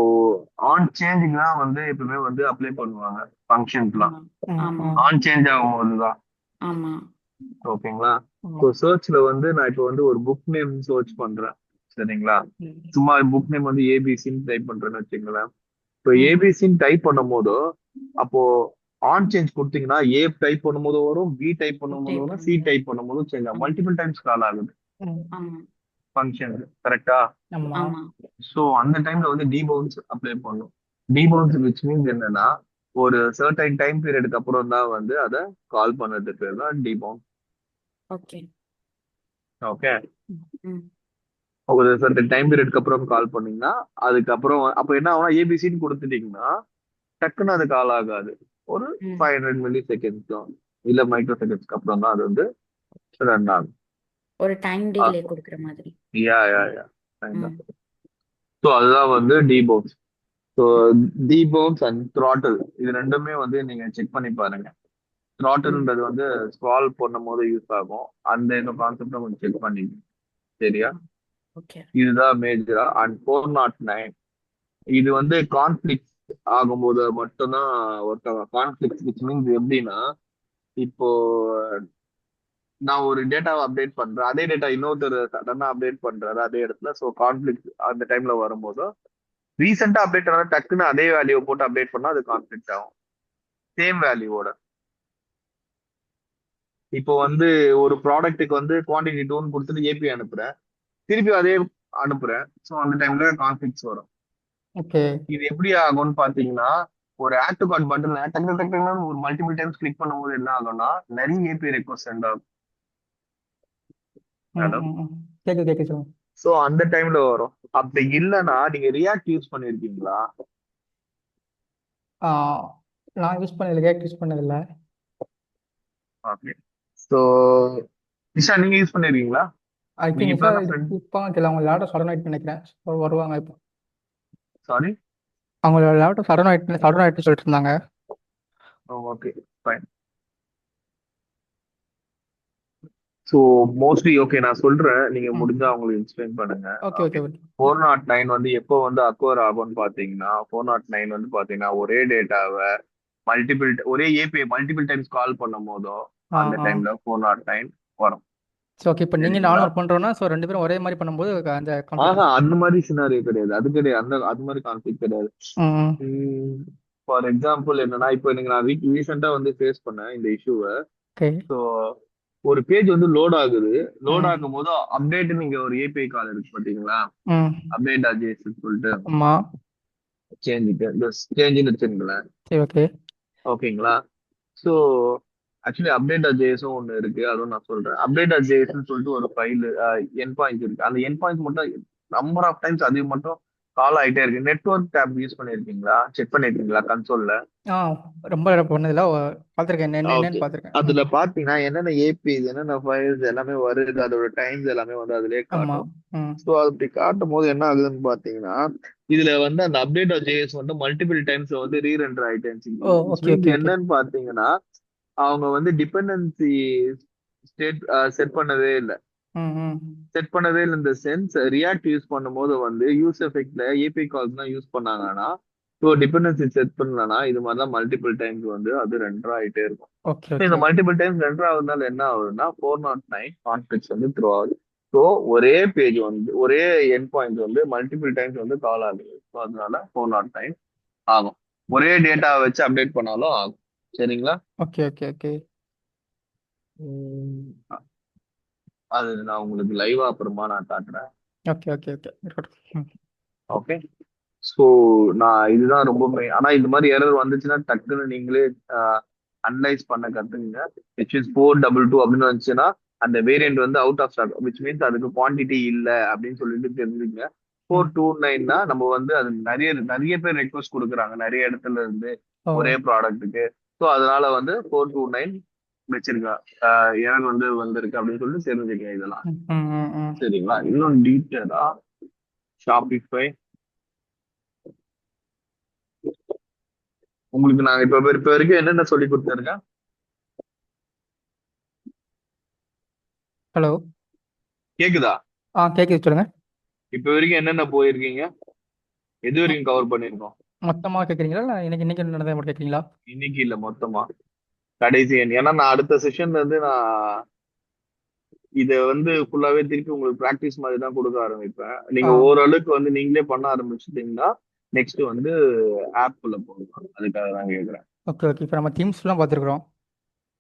ஆன் சேஞ்சுக்கு தான் வந்து எப்பவுமே வந்து அப்ளை பண்ணுவாங்க ஃபங்க்ஷன்ஸ்லாம். ஆமா ம் ஆமா ம் ஆன் சேஞ்ச் ஆகும்போது தான். ஆமா. ஓகேங்களா? ஸோ ம் சர்ச்ல வந்து நான் இப்போ வந்து ஒரு புக் நேம் சர்ச் பண்றேன். சரிங்களா? ம் சும்மா புக் நேம் வந்து ஏபிசின்னு டைப் பண்றேன்னு வச்சுங்களேன். இப்போ ம் ஏபிசின்னு டைப் பண்ணும் போதோ அப்போ ஆன் சேஞ்ச் கொடுத்தீங்கன்னா ஏ டைப் பண்ணும்போது வரும், பி டைப் பண்ணும்போது டைப் வரும், சி பண்ணுங்க. டைப் பண்ணும்போது சேஞ்ச் ஆகும். ஆமா மல்டிபிள் டைம்ஸ் கால் ஆகுது ம். ஆமா ஃபங்க்ஷன். கரெக்டா? ஆமா. ஆமா. ஸோ அந்த டைம்ல வந்து டீபவுன்ஸ் அப்ளை பண்ணும். டீபவுன்ஸ் விச் மீன்ஸ் என்னன்னா ஒரு சர்டைன் டைம் பீரியடுக்கு அப்புறம் தான் வந்து அதை கால் பண்ணது பேர் தான் டீபவுன்ஸ். ஓகே. ஓகே. ம் ஒரு சர்டன் டைம் பீரியட்க்கு அப்புறம் கால் பண்ணீங்கன்னா அதுக்கப்புறம் அப்போ என்ன ஆகும்? ஏபிசின்னு கொடுத்துட்டீங்கன்னா டக்குன்னு அது கால் ஆகாது. ஒரு ம் 500 மில்லி செகண்ட்ஸ் தான் இல்ல மைக்ரோ செகண்ட்ஸ்க்கு அப்புறம் தான் அது வந்து ரன் ஆகும். ஒரு டைம் டிலே கொடுக்குற மாதிரி. யா யா யா ம் ஸோ அதுதான் வந்து டீபவுன்ஸ். ஸோ டீபவுன்ஸ் அண்ட் த்ராட்டில் இது ரெண்டுமே வந்து நீங்க செக் பண்ணி பாருங்க. ம் த்ராட்டில்ன்றது வந்து ஸ்க்ரால் பண்ணும் போது யூஸ் ஆகும். அந்த இந்த கான்செப்டை கொஞ்சம் செக் பண்ணிக்கணும். சரியா? ஓகே. இதுதான் மேஜரா. அண்ட் 409 இது வந்து கான்ஃபிளிக்ட் ஆகும்போது மட்டும்தான் ஒர்க் ஆகும். கான்ஃபிளிக்ட் விச் மீன்ஸ் எப்படின்னா இப்போ நான் ஒரு டேட்டாவை அப்டேட் பண்றேன், அதே டேட்டா இன்னொருத்தர் சடனா அப்டேட் பண்றாரு அதே இடத்துல. ஸோ கான்ஃபிளிக்ட் அந்த டைம்ல வரும்போது ரீசெண்டா அப்டேட் ஆனா டக்குன்னு அதே வேல்யூ போட்டு அப்டேட் பண்ணா அது கான்ஃபிளிக்ட் ஆகும் சேம் வேல்யூவோட. இப்போ வந்து ஒரு ப்ராடக்ட்டுக்கு வந்து குவான்டிட்டி 2ன்னு கொடுத்துட்டு ஏபி அனுப்புறேன், திருப்பி அதே அனுப்புறேன். ஸோ அந்த டைம்ல கான்ஃபிளிக்ஸ் வரும். ஓகே. இது எப்படி ஆகும்னு பாத்தீங்கன்னா ஒரு ஆட் டு கார்ட் பட்டன்ல டக்கு டக்கு டக்குன்னு ஒரு மல்டிபிள் டைம்ஸ் கிளிக் பண்ணும்போது என்ன ஆகும்னா நிறைய ஏபி ரெக்வஸ்ட் சென்ட் ஆகும். ம் மேடம். ம் ம் கேட்குது கேட்குது, சொல்லுங்க. ஸோ அந்த டைம்ல வரும். அப்படி இல்லைன்னா நீங்க ரியாக்ட் யூஸ் பண்ணிருக்கீங்களா? ஆ, நான் யூஸ் பண்ணதில்லை, கேட் யூஸ் பண்ணதில்லை. ஓகே. ஸோ நிஷா நீங்க யூஸ் பண்ணிருக்கீங்களா? ஐ நீங்க திங்க் இப்ப சார் தானே இது ஃப்ரெண்ட். இப்போ தெரியல, அவங்க லேப்டாப் சடன் ஆயிட்டு நினைக்கிறேன். So, வருவாங்க இப்போ. சாரி. அவங்க லேப்டாப் சடன் ஆயிட்டு சொல்லிட்டு இருந்தாங்க. Okay fine. So mostly okay நான் சொல்றேன், நீங்க ம் முடிஞ்சா அவங்களுக்கு எக்ஸ்பிளைன் பண்ணுங்க. Okay okay. Okay okay. 409 வந்து எப்போ வந்து அக்வயர் ஆகும்னு பாத்தீங்கன்னா 409 வந்து பாத்தீங்கன்னா ஒரே டேட்டாவை ஒரே ஏபிஐ மல்டிபிள் டைம்ஸ் கால் பண்ணும் போதோ ஆ அந்த ஆ டைம்ல 409 வரும். சரி, ஓகே. இப்போ நீங்கள் நானும் சரிங்களா? ஒர்க் பண்ணுறோன்னா, ஸோ ரெண்டு பேரும் ஒரே மாதிரி பண்ணும்போது அந்த கான்ஃபிளிக் ஆஹா இருக்கும். அந்த மாதிரி சினாரியோ கிடையாது. அது கிடையாது. அது மாதிரி கான்ஃபிளிக் கிடையாது. ம் ஃபார் எக்ஸாம்பிள் என்னன்னா இப்போ எனக்கு நான் ரீசெண்டா வந்து ஃபேஸ் பண்ணேன் இந்த இஷ்யூவை. ஓகே. ஸோ ஒரு பேஜ் வந்து லோட் ஆகுது. லோட் ம் ஆகும் போது அப்டேட் நீங்க ஒரு ஏபிஐ கால் இருக்கு பாத்தீங்களா? ம் அப்டேட் அஜேஸ் சொல்லிட்டு ஆமாம். சேஞ்சுன்னு வச்சுங்களேன். சரி, ஓகே. ஓகேங்களா? ஸோ ஆக்சுவலி அப்டேட் ஜேஎஸும் ஒன்று இருக்கு, அதுவும் நான் சொல்றேன். அப்டேட் ஜேஎஸ்ன்னு சொல்லிட்டு ஒரு ஃபைல் என் பாயிண்ட்ஸ் இருக்கு. அந்த என் பாயிண்ட்ஸ் மட்டும் நம்பர் ஆஃப் டைம்ஸ் அது மட்டும் கால் ஆயிட்டே இருக்கு. நெட்வொர்க் டேப் யூஸ் பண்ணிருக்கீங்களா? செக் பண்ணிருக்கீங்களா கன்சோல்ல? ஆ ரொம்ப பண்ணதில்ல பார்த்துருக்கேன், என்னன்னு ஓகே. பார்த்துருக்கேன். அதுல பாத்தீங்கன்னா என்னென்ன ஏபிஸ் என்னென்ன ஃபைல்ஸ் எல்லாமே வருது, அதோட டைம்ஸ் எல்லாமே வந்து அதுலயே ஆமா. காட்டும். ம். ஸோ அப்படி காட்டும் போது என்ன ஆகுதுன்னு பாத்தீங்கன்னா, இதுல வந்து அந்த அப்டேட் ஜேஎஸ் வந்து மல்டிபிள் டைம்ஸ் வந்து ரீரெண்டர் ஆயிட்டே ஓ, இருந்துச்சு. Which okay means okay okay. என்னன்னு பாத்தீங்கன்னா, அவங்க வந்து டிபெண்டன்சி ஸ்டேட் செட் பண்ணவே இல்லை. ம் ம் செட் பண்ணவே இல்லை இந்த சென்ஸ் ரியாக்ட் யூஸ் பண்ணும்போது வந்து யூஸ் எஃபெக்ட்ல ஏபி கால்ஸ் தான் யூஸ் பண்ணாங்கன்னா, ஸோ டிபெண்டன்சி செட் பண்ணலன்னா இது மாதிரி தான் மல்டிபிள் டைம்ஸ் வந்து அது ரெண்டர் ஆயிட்டே இருக்கும். ஓகே So, இந்த ஓகே. மல்டிபிள் டைம்ஸ் ரெண்டர் ஆகுறதுனால என்ன ஆகுதுன்னா 409 கான்ஃபிளிக்ஸ் வந்து த்ரோ ஆகுது. ஸோ ஒரே பேஜ் வந்து ஒரே என் பாயிண்ட் வந்து மல்டிபிள் டைம்ஸ் வந்து கால் ஆகுது. ஸோ அதனால 409 ஆகும். ஒரே டேட்டாவை வச்சு அப்டேட் பண்ணாலும் ஆகும். சரிங்களா? Okay okay okay. உம் அது நான் உங்களுக்கு லைவா அப்புறமா நான் காட்டுறேன். ஓகே ஓகே ஓகே, இருக்கட்டும். ம். ஓகே. ஸோ நான் இதுதான் ரொம்ப ஆனா இது மாதிரி எரர் வந்துச்சுன்னா டக்குன்னு நீங்களே அனலைஸ் பண்ண கத்துங்க. HH422 அப்படின்னு வந்துச்சுன்னா அந்த வேரியன்ட் வந்து out of stock, which means அதுக்கு குவான்டிட்டி இல்லை அப்படின்னு சொல்லிட்டு தெரிஞ்சுங்க. ம். 429னா நம்ம வந்து அது நிறைய நிறைய பேர் ரெக்வஸ்ட் கொடுக்குறாங்க நிறைய இடத்துல இருந்து ஓ. ஒரே ப்ராடக்ட்டுக்கு. ஸோ அதனால வந்து 429 வச்சிருக்கா எரர் வந்து வந்திருக்கு அப்படின்னு சொல்லிட்டு தெரிஞ்சுக்கங்க இதெல்லாம். ம் ம் ம் ம். சரிங்களா? இன்னும் டீட்டெயிலா ஷாப்பிஃபை உங்களுக்கு நான் இப்ப வரைக்கும் என்னென்ன சொல்லி கொடுத்துருக்கேன்? ஹலோ. கேக்குதா? கேட்குது, சொல்லுங்க. இப்ப வரைக்கும் என்னென்ன போயிருக்கீங்க? எது வரைக்கும் கவர் பண்ணிருக்கோம்? மொத்தமாக கேட்குறீங்களா, இல்லை இன்னைக்கு இன்னைக்கு நடந்ததை மட்டும் கேட்குறீங்களா? இன்னைக்கு இல்ல, மொத்தமா கடைசி எண். ஏன்னா நான் அடுத்த செஷன்ல இருந்து நான் இத வந்து ஃபுல்லாவே திருப்பி உங்களுக்கு பிராக்டிஸ் மாதிரி தான் கொடுக்க ஆரம்பிப்பேன். ஆ நீங்க ஓரளவுக்கு வந்து நீங்களே பண்ண ஆரம்பிச்சிட்டீங்கன்னா நெக்ஸ்ட் வந்து ஆப் குள்ள போகலாம். அதுக்காக தான் கேக்குறேன். Okay okay. இப்போ நம்ம தீம்ஸ்லாம் பார்த்துருக்குறோம்.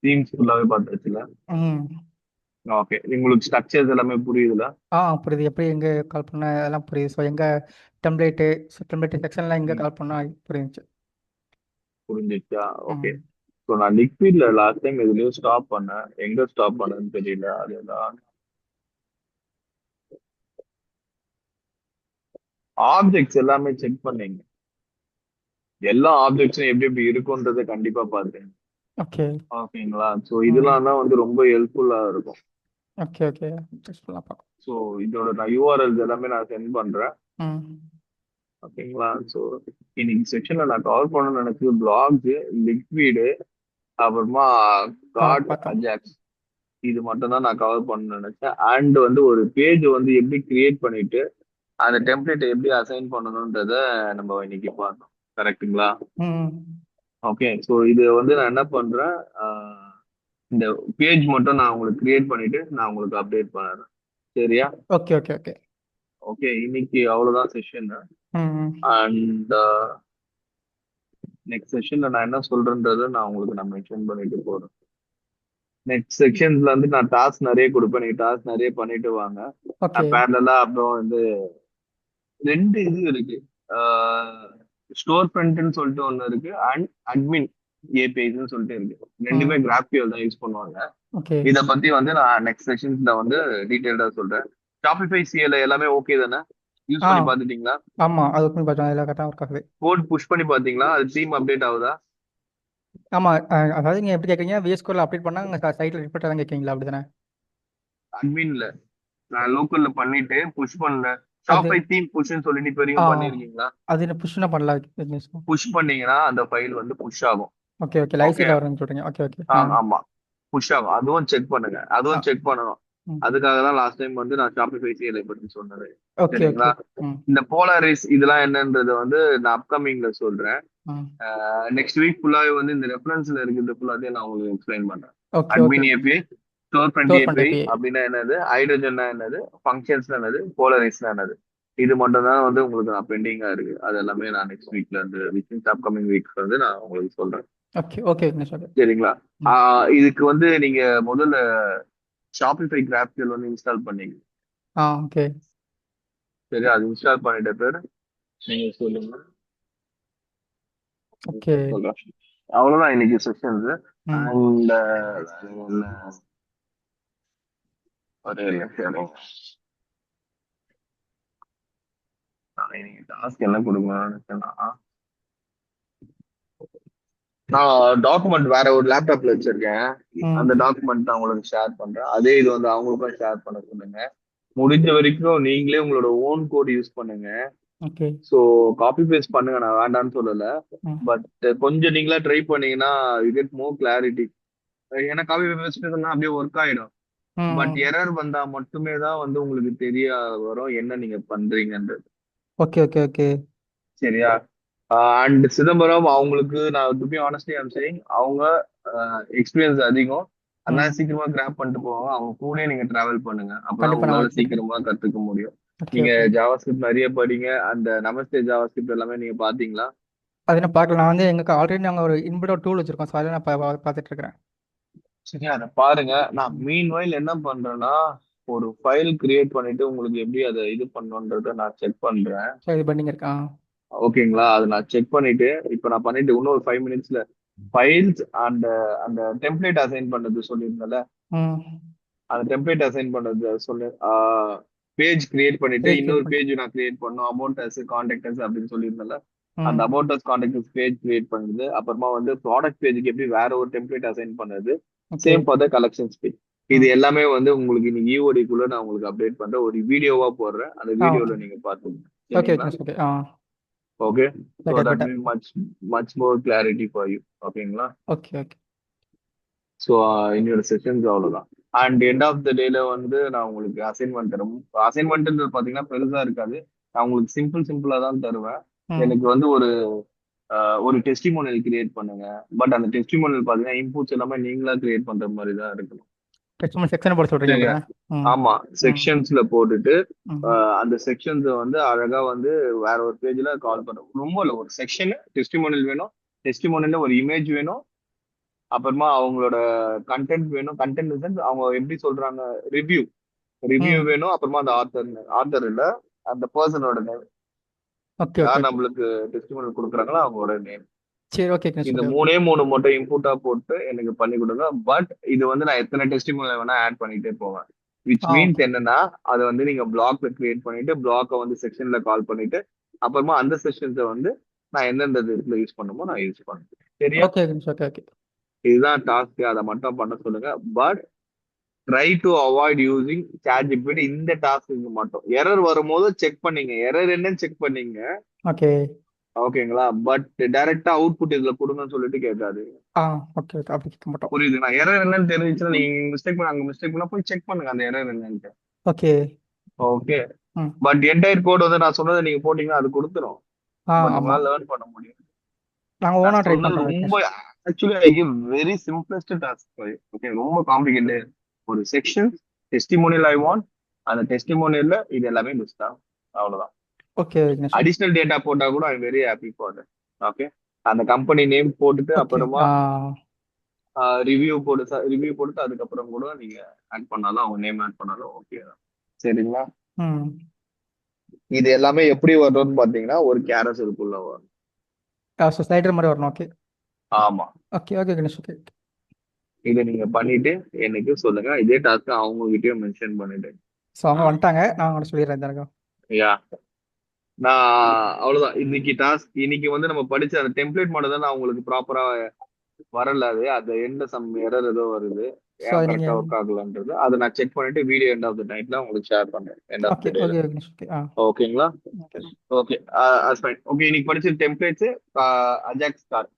தீம்ஸ் ஃபுல்லாவே பார்த்தாச்சுல? ம். ஓகே. உங்களுக்கு ஸ்ட்ரக்சர்ஸ் எல்லாமே புரியுதுல? புரியுது, எப்படி எங்கே கால் பண்ண அதெல்லாம் புரியுது. ஸோ எங்கே டெம்ப்ளேட்டு செக்ஷன்லாம் எங்கே ம், கால் பண்ணால் புரிஞ்சுச்சு. புரிஞ்சிச்சா? ஓகே. ம். ஸோ நான் லிக்விட்ல லாஸ்ட் டைம் எதுலயோ ஸ்டாப் பண்ணேன், எங்க ஸ்டாப் பண்ணேன்னு தெரியல. அதுதான் ஆப்ஜெக்ட்ஸ் எல்லாமே செக் பண்ணீங்க. எல்லா ஆப்ஜெக்ட்ஸும் எப்படி எப்படி இருக்கும்ன்றதை கண்டிப்பா பாருங்க. ஓகே. ஓகேங்களா? ஸோ ம். இதெல்லாம் தான் வந்து ரொம்ப ஹெல்ப்ஃபுல்லா இருக்கும். Okay okay. டெக்ஸ்ட்லாம் பார்க்கலாம். ஸோ இதோட நான் யூஆர்எல்ஸ் எல்லாமே நான் சென்ட் பண்றேன். ம். ஓகேங்களா? ஸோ இன்னைக்கு செக்ஷன்ல நான் கவர் பண்ணணும்னு நினைச்சது பிளாக்ஸ், லிக்விடு, அப்புறமா காட், பார்த்தோம். அஜாக்ஸ். இது மட்டும் தான் நான் கவர் பண்ணணும்னு நினைச்சேன். அண்ட் வந்து ஒரு பேஜ் வந்து எப்படி கிரியேட் பண்ணிட்டு அந்த டெம்ப்ளேட்டை எப்படி அசைன் பண்ணணும்ன்றத நம்ம இன்னைக்கு பார்த்தோம். கரெக்ட்டுங்களா? ம். ஓகே. ஸோ இது வந்து நான் என்ன பண்றேன், இந்த பேஜ் மட்டும் நான் உங்களுக்கு கிரியேட் பண்ணிட்டு நான் உங்களுக்கு அப்டேட் பண்ணுறேன். சரியா? Okay okay okay. ஓகே. இன்னைக்கு அவ்வளவுதான் செஷன். ம். அண்ட் நெக்ஸ்ட் செஷன்ல நான் என்ன சொல்றேன்றதை நான் மென்ஷன் பண்ணிட்டு போறேன். நெக்ஸ்ட் செக்ஷன்ஸ்ல வந்து நான் டாஸ்க் நிறைய கொடுப்பேன், நீங்க டாஸ்க் நிறைய பண்ணிட்டு வாங்க. ஓகே. பேரலா அப்புறம் வந்து ரெண்டு இது இருக்கு. ஸ்டோர் ஃப்ரண்ட்னு சொல்லிட்டு ஒண்ணு இருக்கு, அண்ட் அட்மின் ஏபிஐஸ்னு சொல்லிட்டு இருக்கு. ரெண்டுமே ம். கிராஃபியல் தான் யூஸ் பண்ணுவாங்க. ஓகே. இத பத்தி வந்து நான் நெக்ஸ்ட் செஷன்ஸ்ல வந்து டீடைல்டா சொல்றேன். ஷாப்பிஃபை சிஎல் எல்லாமே ஓகே தானே? யூஸ் ஆ பண்ணி பார்த்துட்டீங்களா? ஆமாம், அது பண்ணி பார்த்தோம், அதில் கரெக்டாக ஒர்க் ஆகுது. கோட் புஷ் பண்ணி பார்த்தீங்களா? அது தீம் அப்டேட் ஆகுதா? ஆமாம். அதாவது நீங்கள் எப்படி கேட்குறீங்க, விஎஸ் கோடில் அப்டேட் பண்ணால் உங்கள் சைட்டில் ரிப்போர்ட் தான் கேட்குறீங்களா, அப்படி தானே? அட்மின்ல நான் லோக்கல்ல பண்ணிட்டு புஷ் பண்ணேன். அது ஷாப்பிஃபை தீம் புஷ்ன்னு சொல்லிட்டு இப்போ ஆ வரைக்கும் பண்ணிருக்கீங்களா? அது என்ன புஷ்னா பண்ணல பிஸ்னஸ். புஷ் பண்ணீங்கன்னா அந்த ஃபைல் வந்து புஷ் ஆகும். Okay okay. Live okay. சைடில் வரும்னு சொல்கிறீங்க. Okay okay. ஆ ஆமா, புஷ் ஆகும். அதுவும் செக் பண்ணுங்க, ஆ. அதுவும் செக் பண்ணணும். ம். அதுக்காக தான் லாஸ்ட் டைம் வந்து நான் ஷாப்பிஃபை சிஎல்ஐ பத்தி சொன்னது. Okay okay. சரிங்களா? ம். இந்த போலாரிஸ் இதெல்லாம் என்னன்றது வந்து நான் அப்கமிங்ல சொல்றேன். ம். நெக்ஸ்ட் வீக் ஃபுல்லாவே வந்து இந்த ரெஃபரன்ஸ்ல இருக்கிறது ஃபுல்லாத்தையும் நான் உங்களுக்கு எக்ஸ்பிளைன் பண்றேன். Okay okay. Admin API, store front store front API API. அப்படின்னா என்னது, ஹைட்ரஜன்னா என்னது, ஃபங்க்ஷன்ஸ்னா என்னது, போலரைஸ்னா என்னது, இது மட்டும் தான் வந்து உங்களுக்கு நான் பெண்டிங்கா இருக்கு. அது எல்லாமே நான் நெக்ஸ்ட் வீக்ல இருந்து வித்தின் அப்கமிங் வீக்ஸ் வந்து நான் உங்களுக்கு சொல்றேன். Okay okay Vignesh. ஓகே. சரிங்களா? ம். இதுக்கு வந்து நீங்க முதல்ல ஷாப்பிஃபை கிராஃபியல் வந்து இன்ஸ்டால் பண்ணீங்க. ஓகே. சரி, அது இன்ஸ்டால் பண்ணிட்ட பேர் நீங்க சொல்லுங்க. ஓகே. சொல்றேன். அவ்வளவுதான் இன்னைக்கு செஷன்ஸ். ம் அண்ட் என்ன ஒரு நிமிஷம் இருங்க. நான் இன்னைக்கு டாஸ்க் என்ன கொடுக்கணும்னு நினைச்சேன்னா, நான் டாக்குமெண்ட் வேற ஒரு லேப்டாப்ல வச்சிருக்கேன். ம் அந்த டாக்குமெண்ட் நான் உங்களுக்கு ஷேர் பண்றேன். அதே இது வந்து அவங்களுக்கும் ஷேர் பண்ண சொல்லுங்க. முடிஞ்ச வரைக்கும் நீங்களே உங்களோட ஓன் கோட் யூஸ் பண்ணுங்க. ஓகே ஸோ காப்பி பேஸ்ட் பண்ணுங்க, நான் வேண்டாம்னு சொல்லல. ம் பட் கொஞ்சம் நீங்களா ட்ரை பண்ணீங்கன்னா யூ கெட் மோர் கிளாரிட்டி. ஏன்னா காப்பி பேஸ்ட் சொன்னா அப்படியே ஒர்க் ஆயிடும். பட் ம் எரர் வந்தா மட்டுமே தான் வந்து உங்களுக்கு தெரிய வரும் என்ன நீங்க பண்றீங்கன்றது. ஓகே ஓகே ஓகே சரியா? அண்ட் சிதம்பரம் அவங்களுக்கு நான் to be honestly I'm saying, அவங்க எக்ஸ்பீரியன்ஸ் அதிகம். அதனால ம் சீக்கிரமா கிராப் பண்ணிட்டு போவாங்க. அவங்க கூடயே நீங்க டிராவல் பண்ணுங்க. அப்பதான் கண்டிப்பாக நான் உங்களால ஓகே சீக்கிரமா கத்துக்க முடியும். ஓகே நீங்க ஓகே ஜாவாஸ்கிரிப்ட் நிறைய படிங்க. அந்த நமஸ்தே ஜாவாஸ்கிரிப்ட் எல்லாமே நீங்க பாத்தீங்களா? அது என்ன பார்க்கல. நான் வந்து எங்களுக்கு ஆல்ரெடி நாங்கள் ஒரு இன்பில்ட் டூல் வச்சிருக்கோம். ஸோ அதில் நான் பார்த்துட்டு இருக்கிறேன். சரி, அதை பாருங்க. நான் ம் மீன்வைல் என்ன பண்றேன்னா, ஒரு ஃபைல் கிரியேட் பண்ணிட்டு உங்களுக்கு எப்படி அதை இது பண்ணணுன்றத நான் செக் பண்றேன். சரி இது பண்ணிங்க இருக்கேன். ஓகேங்களா? அதை நான் செக் பண்ணிட்டு இப்ப நான் பண்ணிட்டு இன்னொரு 5 மினிட்ஸ்ல ஃபைல்ஸ் அண்ட் அந்த டெம்ப்ளேட் அசைன் பண்ணது சொல்லியிருந்தேன்ல, ம் அந்த டெம்ப்ளேட் அசைன் பண்ணது சொல்லு. பேஜ் கிரியேட் பண்ணிட்டு பேஜ் கிரியேட் இன்னொரு பண்ணிட்டு பேஜ் நான் கிரியேட் பண்ணணும். அபவுட் அஸ், கான்டாக்ட் அஸ் அப்படின்னு சொல்லியிருந்தேன்ல, அந்த ம் about us contact as page create பண்ணுது. அப்புறமா வந்து ப்ராடக்ட் பேஜுக்கு எப்படி வேற ஒரு டெம்ப்ளேட் அசைன் பண்ணது. Okay same for the collections page. இது ம் எல்லாமே வந்து உங்களுக்கு இன்னைக்கு ஈஓடிக்குள்ள நான் உங்களுக்கு அப்டேட் பண்றேன். ஒரு வீடியோவா போடுறேன். அந்த ஓகே வீடியோல நீங்க பாத்துங்க. ஓகே சரிங்களா? Okay okay okay. So better that better will much more clarity for you. ஓகேங்களா? ஓகே ஓகே ஸோ இன்னொரு செஷன்ஸ் அவ்வளவுதான். அண்ட் எண்ட் ஆஃப் த டேல வந்து நான் உங்களுக்கு அசைன்மெண்ட் தரும். அசைன்மெண்ட் பாத்தீங்கன்னா பெருசா இருக்காது. நான் உங்களுக்கு சிம்பிளா தான் தருவேன். ம் எனக்கு வந்து ஒரு டெஸ்டிமோனியல் கிரியேட் பண்ணுங்க. பட் அந்த டெஸ்டிமோனியல் பாத்தீங்கன்னா இன்புட்ஸ் எல்லாமே நீங்களா கிரியேட் பண்ற மாதிரி தான் இருக்கணும். டெக்ஸ்ட் செக்ஷன் போட சொல்கிறீங்க சரியா? அப்படின்னா. ம் ஆமா, ம் செக்ஷன்ஸ்ல போட்டுட்டு ம் அந்த செக்ஷன்ஸ் வந்து அழகா வந்து வேற ஒரு பேஜ்ல கால் பண்ணும். ரொம்ப இல்ல, ஒரு செக்ஷன் டெஸ்டிமோனியல் வேணும். டெஸ்டிமோனியல்ல ஒரு இமேஜ் வேணும். அப்புறமா அவங்களோட கண்டென்ட் வேணும். கண்டென்ட் அவங்க எப்படி சொல்றாங்க, ரிவ்யூ ரிவ்யூ ம் வேணும். அப்புறமா அந்த ஆத்தர் இல்ல, அந்த பர்சனோட நேம், ஓகே ஓகே யார் ஓகே நம்மளுக்கு டெஸ்டிமோனியல் கொடுக்குறாங்களோ அவங்களோட நேம். சரி ஓகே ஓகே இந்த ஓகே ஓகே மூணே மட்டும் இன்புட்டா போட்டு எனக்கு பண்ணி கொடுங்க. பட் இது வந்து நான் எத்தனை டெஸ்டிமோனியல் வேணா ஆட் பண்ணிட்டே போவேன். விச் மீன்ஸ் ஓகே என்னன்னா, அதை வந்து நீங்க பிளாக்ல கிரியேட் பண்ணிட்டு பிளாக்கை வந்து செக்ஷன்ல கால் பண்ணிட்டு அப்புறமா அந்த செக்ஷன்ஸை வந்து நான் எந்தெந்த இதுல யூஸ் பண்ணுமோ நான் யூஸ் பண்ணுவேன். சரியா? ஓகே ஓகே ஓகே இதுதான் டாஸ்க். அதை மட்டும் பண்ண சொல்லுங்க. But try to avoid using ChatGPT இந்த டாஸ்க்கு மட்டும். எரர் வரும்போது செக் பண்ணீங்க, எரர் என்னன்னு செக் பண்ணீங்க. ஓகே ஓகேங்களா? பட் டைரக்டா அவுட்புட் இதுல கொடுங்கன்னு சொல்லிட்டு கேட்காது. ஆ ஓகே ஓகே அப்படி கேட்க மாட்டோம். புரியுதுங்களா? எரர் என்னன்னு தெரிஞ்சுச்சுன்னா நீங்க மிஸ்டேக் பண்ண, அங்க மிஸ்டேக் பண்ணா போய் செக் பண்ணுங்க அந்த எரர் என்னன்னு. Okay okay. ம் பட் என்டையர் கோட் வந்து நான் சொன்னதை நீங்க போட்டீங்கன்னா அது கொடுத்துரும். பட் ஆமாம். உங்களால லேர்ன் பண்ண முடியும். நாங்கள் நான் ஓனாக ட்ரை சொன்னது பண்ணுறோம் ரொம்ப Vignesh. Actually I give very simplest task. Okay, ரொம்ப காம்ப்ளிகேட்டட். ஒரு செக்ஷன் டெஸ்டிமோனியல் ஐ வாண்ட். அந்த டெஸ்டிமோனியல்ல இது எல்லாமே மிஸ் தான். அவ்வளவுதான். ஓகே விக்னேஷ். அடிஷனல் டேட்டா போட்டா கூட I very happy for that. Okay. அந்த கம்பெனி நேம் போட்டுட்டு ஓகே அப்புறமா ரிவ்யூ போட்டு அதுக்கப்புறம் கூட நீங்க ஆட் பண்ணாலும் அவங்க நேம் ஆட் பண்ணாலும் ஓகே தான். சரிங்களா? ம் இது எல்லாமே எப்படி வரும்னு பாத்தீங்கன்னா ஒரு கேரசலுக்குள்ள வரும். ஸோ ஸ்லைடர் மாதிரி வரணும். ஓகே ஆமா. Okay okay Vignesh. ஓகே இதை நீங்க பண்ணிட்டு எனக்கு சொல்லுங்க. இதே டாஸ்க் அவங்க கிட்டயும் மென்ஷன் பண்ணிட்டு. ஸோ அவங்க வந்துட்டாங்க. நான் அவங்கள்ட்ட சொல்லிடுறேன் இந்த எனக்கு. யா, நான் அவ்வளவுதான் இன்னைக்கு டாஸ்க். இன்னைக்கு வந்து நம்ம படிச்ச அந்த டெம்ப்ளேட் மாடல் தான் நான் உங்களுக்கு ப்ராப்பரா வரல. அது அந்த எந்த சம் எரர் ஏதோ வருது. ஸோ ஏன் அது கரெக்டா நீங்கள் ஒர்க் ஆகலன்றது அதை நான் செக் பண்ணிட்டு வீடியோ எண்ட் ஆஃப் த நைட்ல உங்களுக்கு ஷேர் பண்றேன். எண்ட் ஆஃப் ஓகே த டேல. ஓகே விக்னேஷ். ஓகே ஓகேங்களா? Okay okay. ஃபைன். ஓகே, இன்னைக்கு படிச்ச டெம்ப்ளேட்ஸ் அஜாக்ஸ் ஸ்டார்.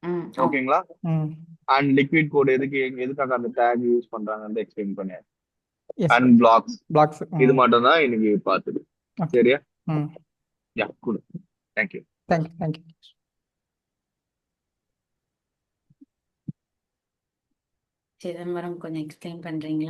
ம் ஓகே. ஓகேங்களா? ம் அண்ட் லிக்விட் கோட் எதுக்காக அந்த டேக் யூஸ் பண்றாங்கன்னு எக்ஸ்பிளைன் பண்ணேன். Yes and blocks. பிளாக்ஸ். இது ம் மட்டும் தான் இன்னைக்கு பார்த்தது. ஓகே. சரியா? ம் yeah, good. Thank you. Thank you thank you. Chidambaram கொஞ்சம் எக்ஸ்பிளைன் பண்றீங்களா?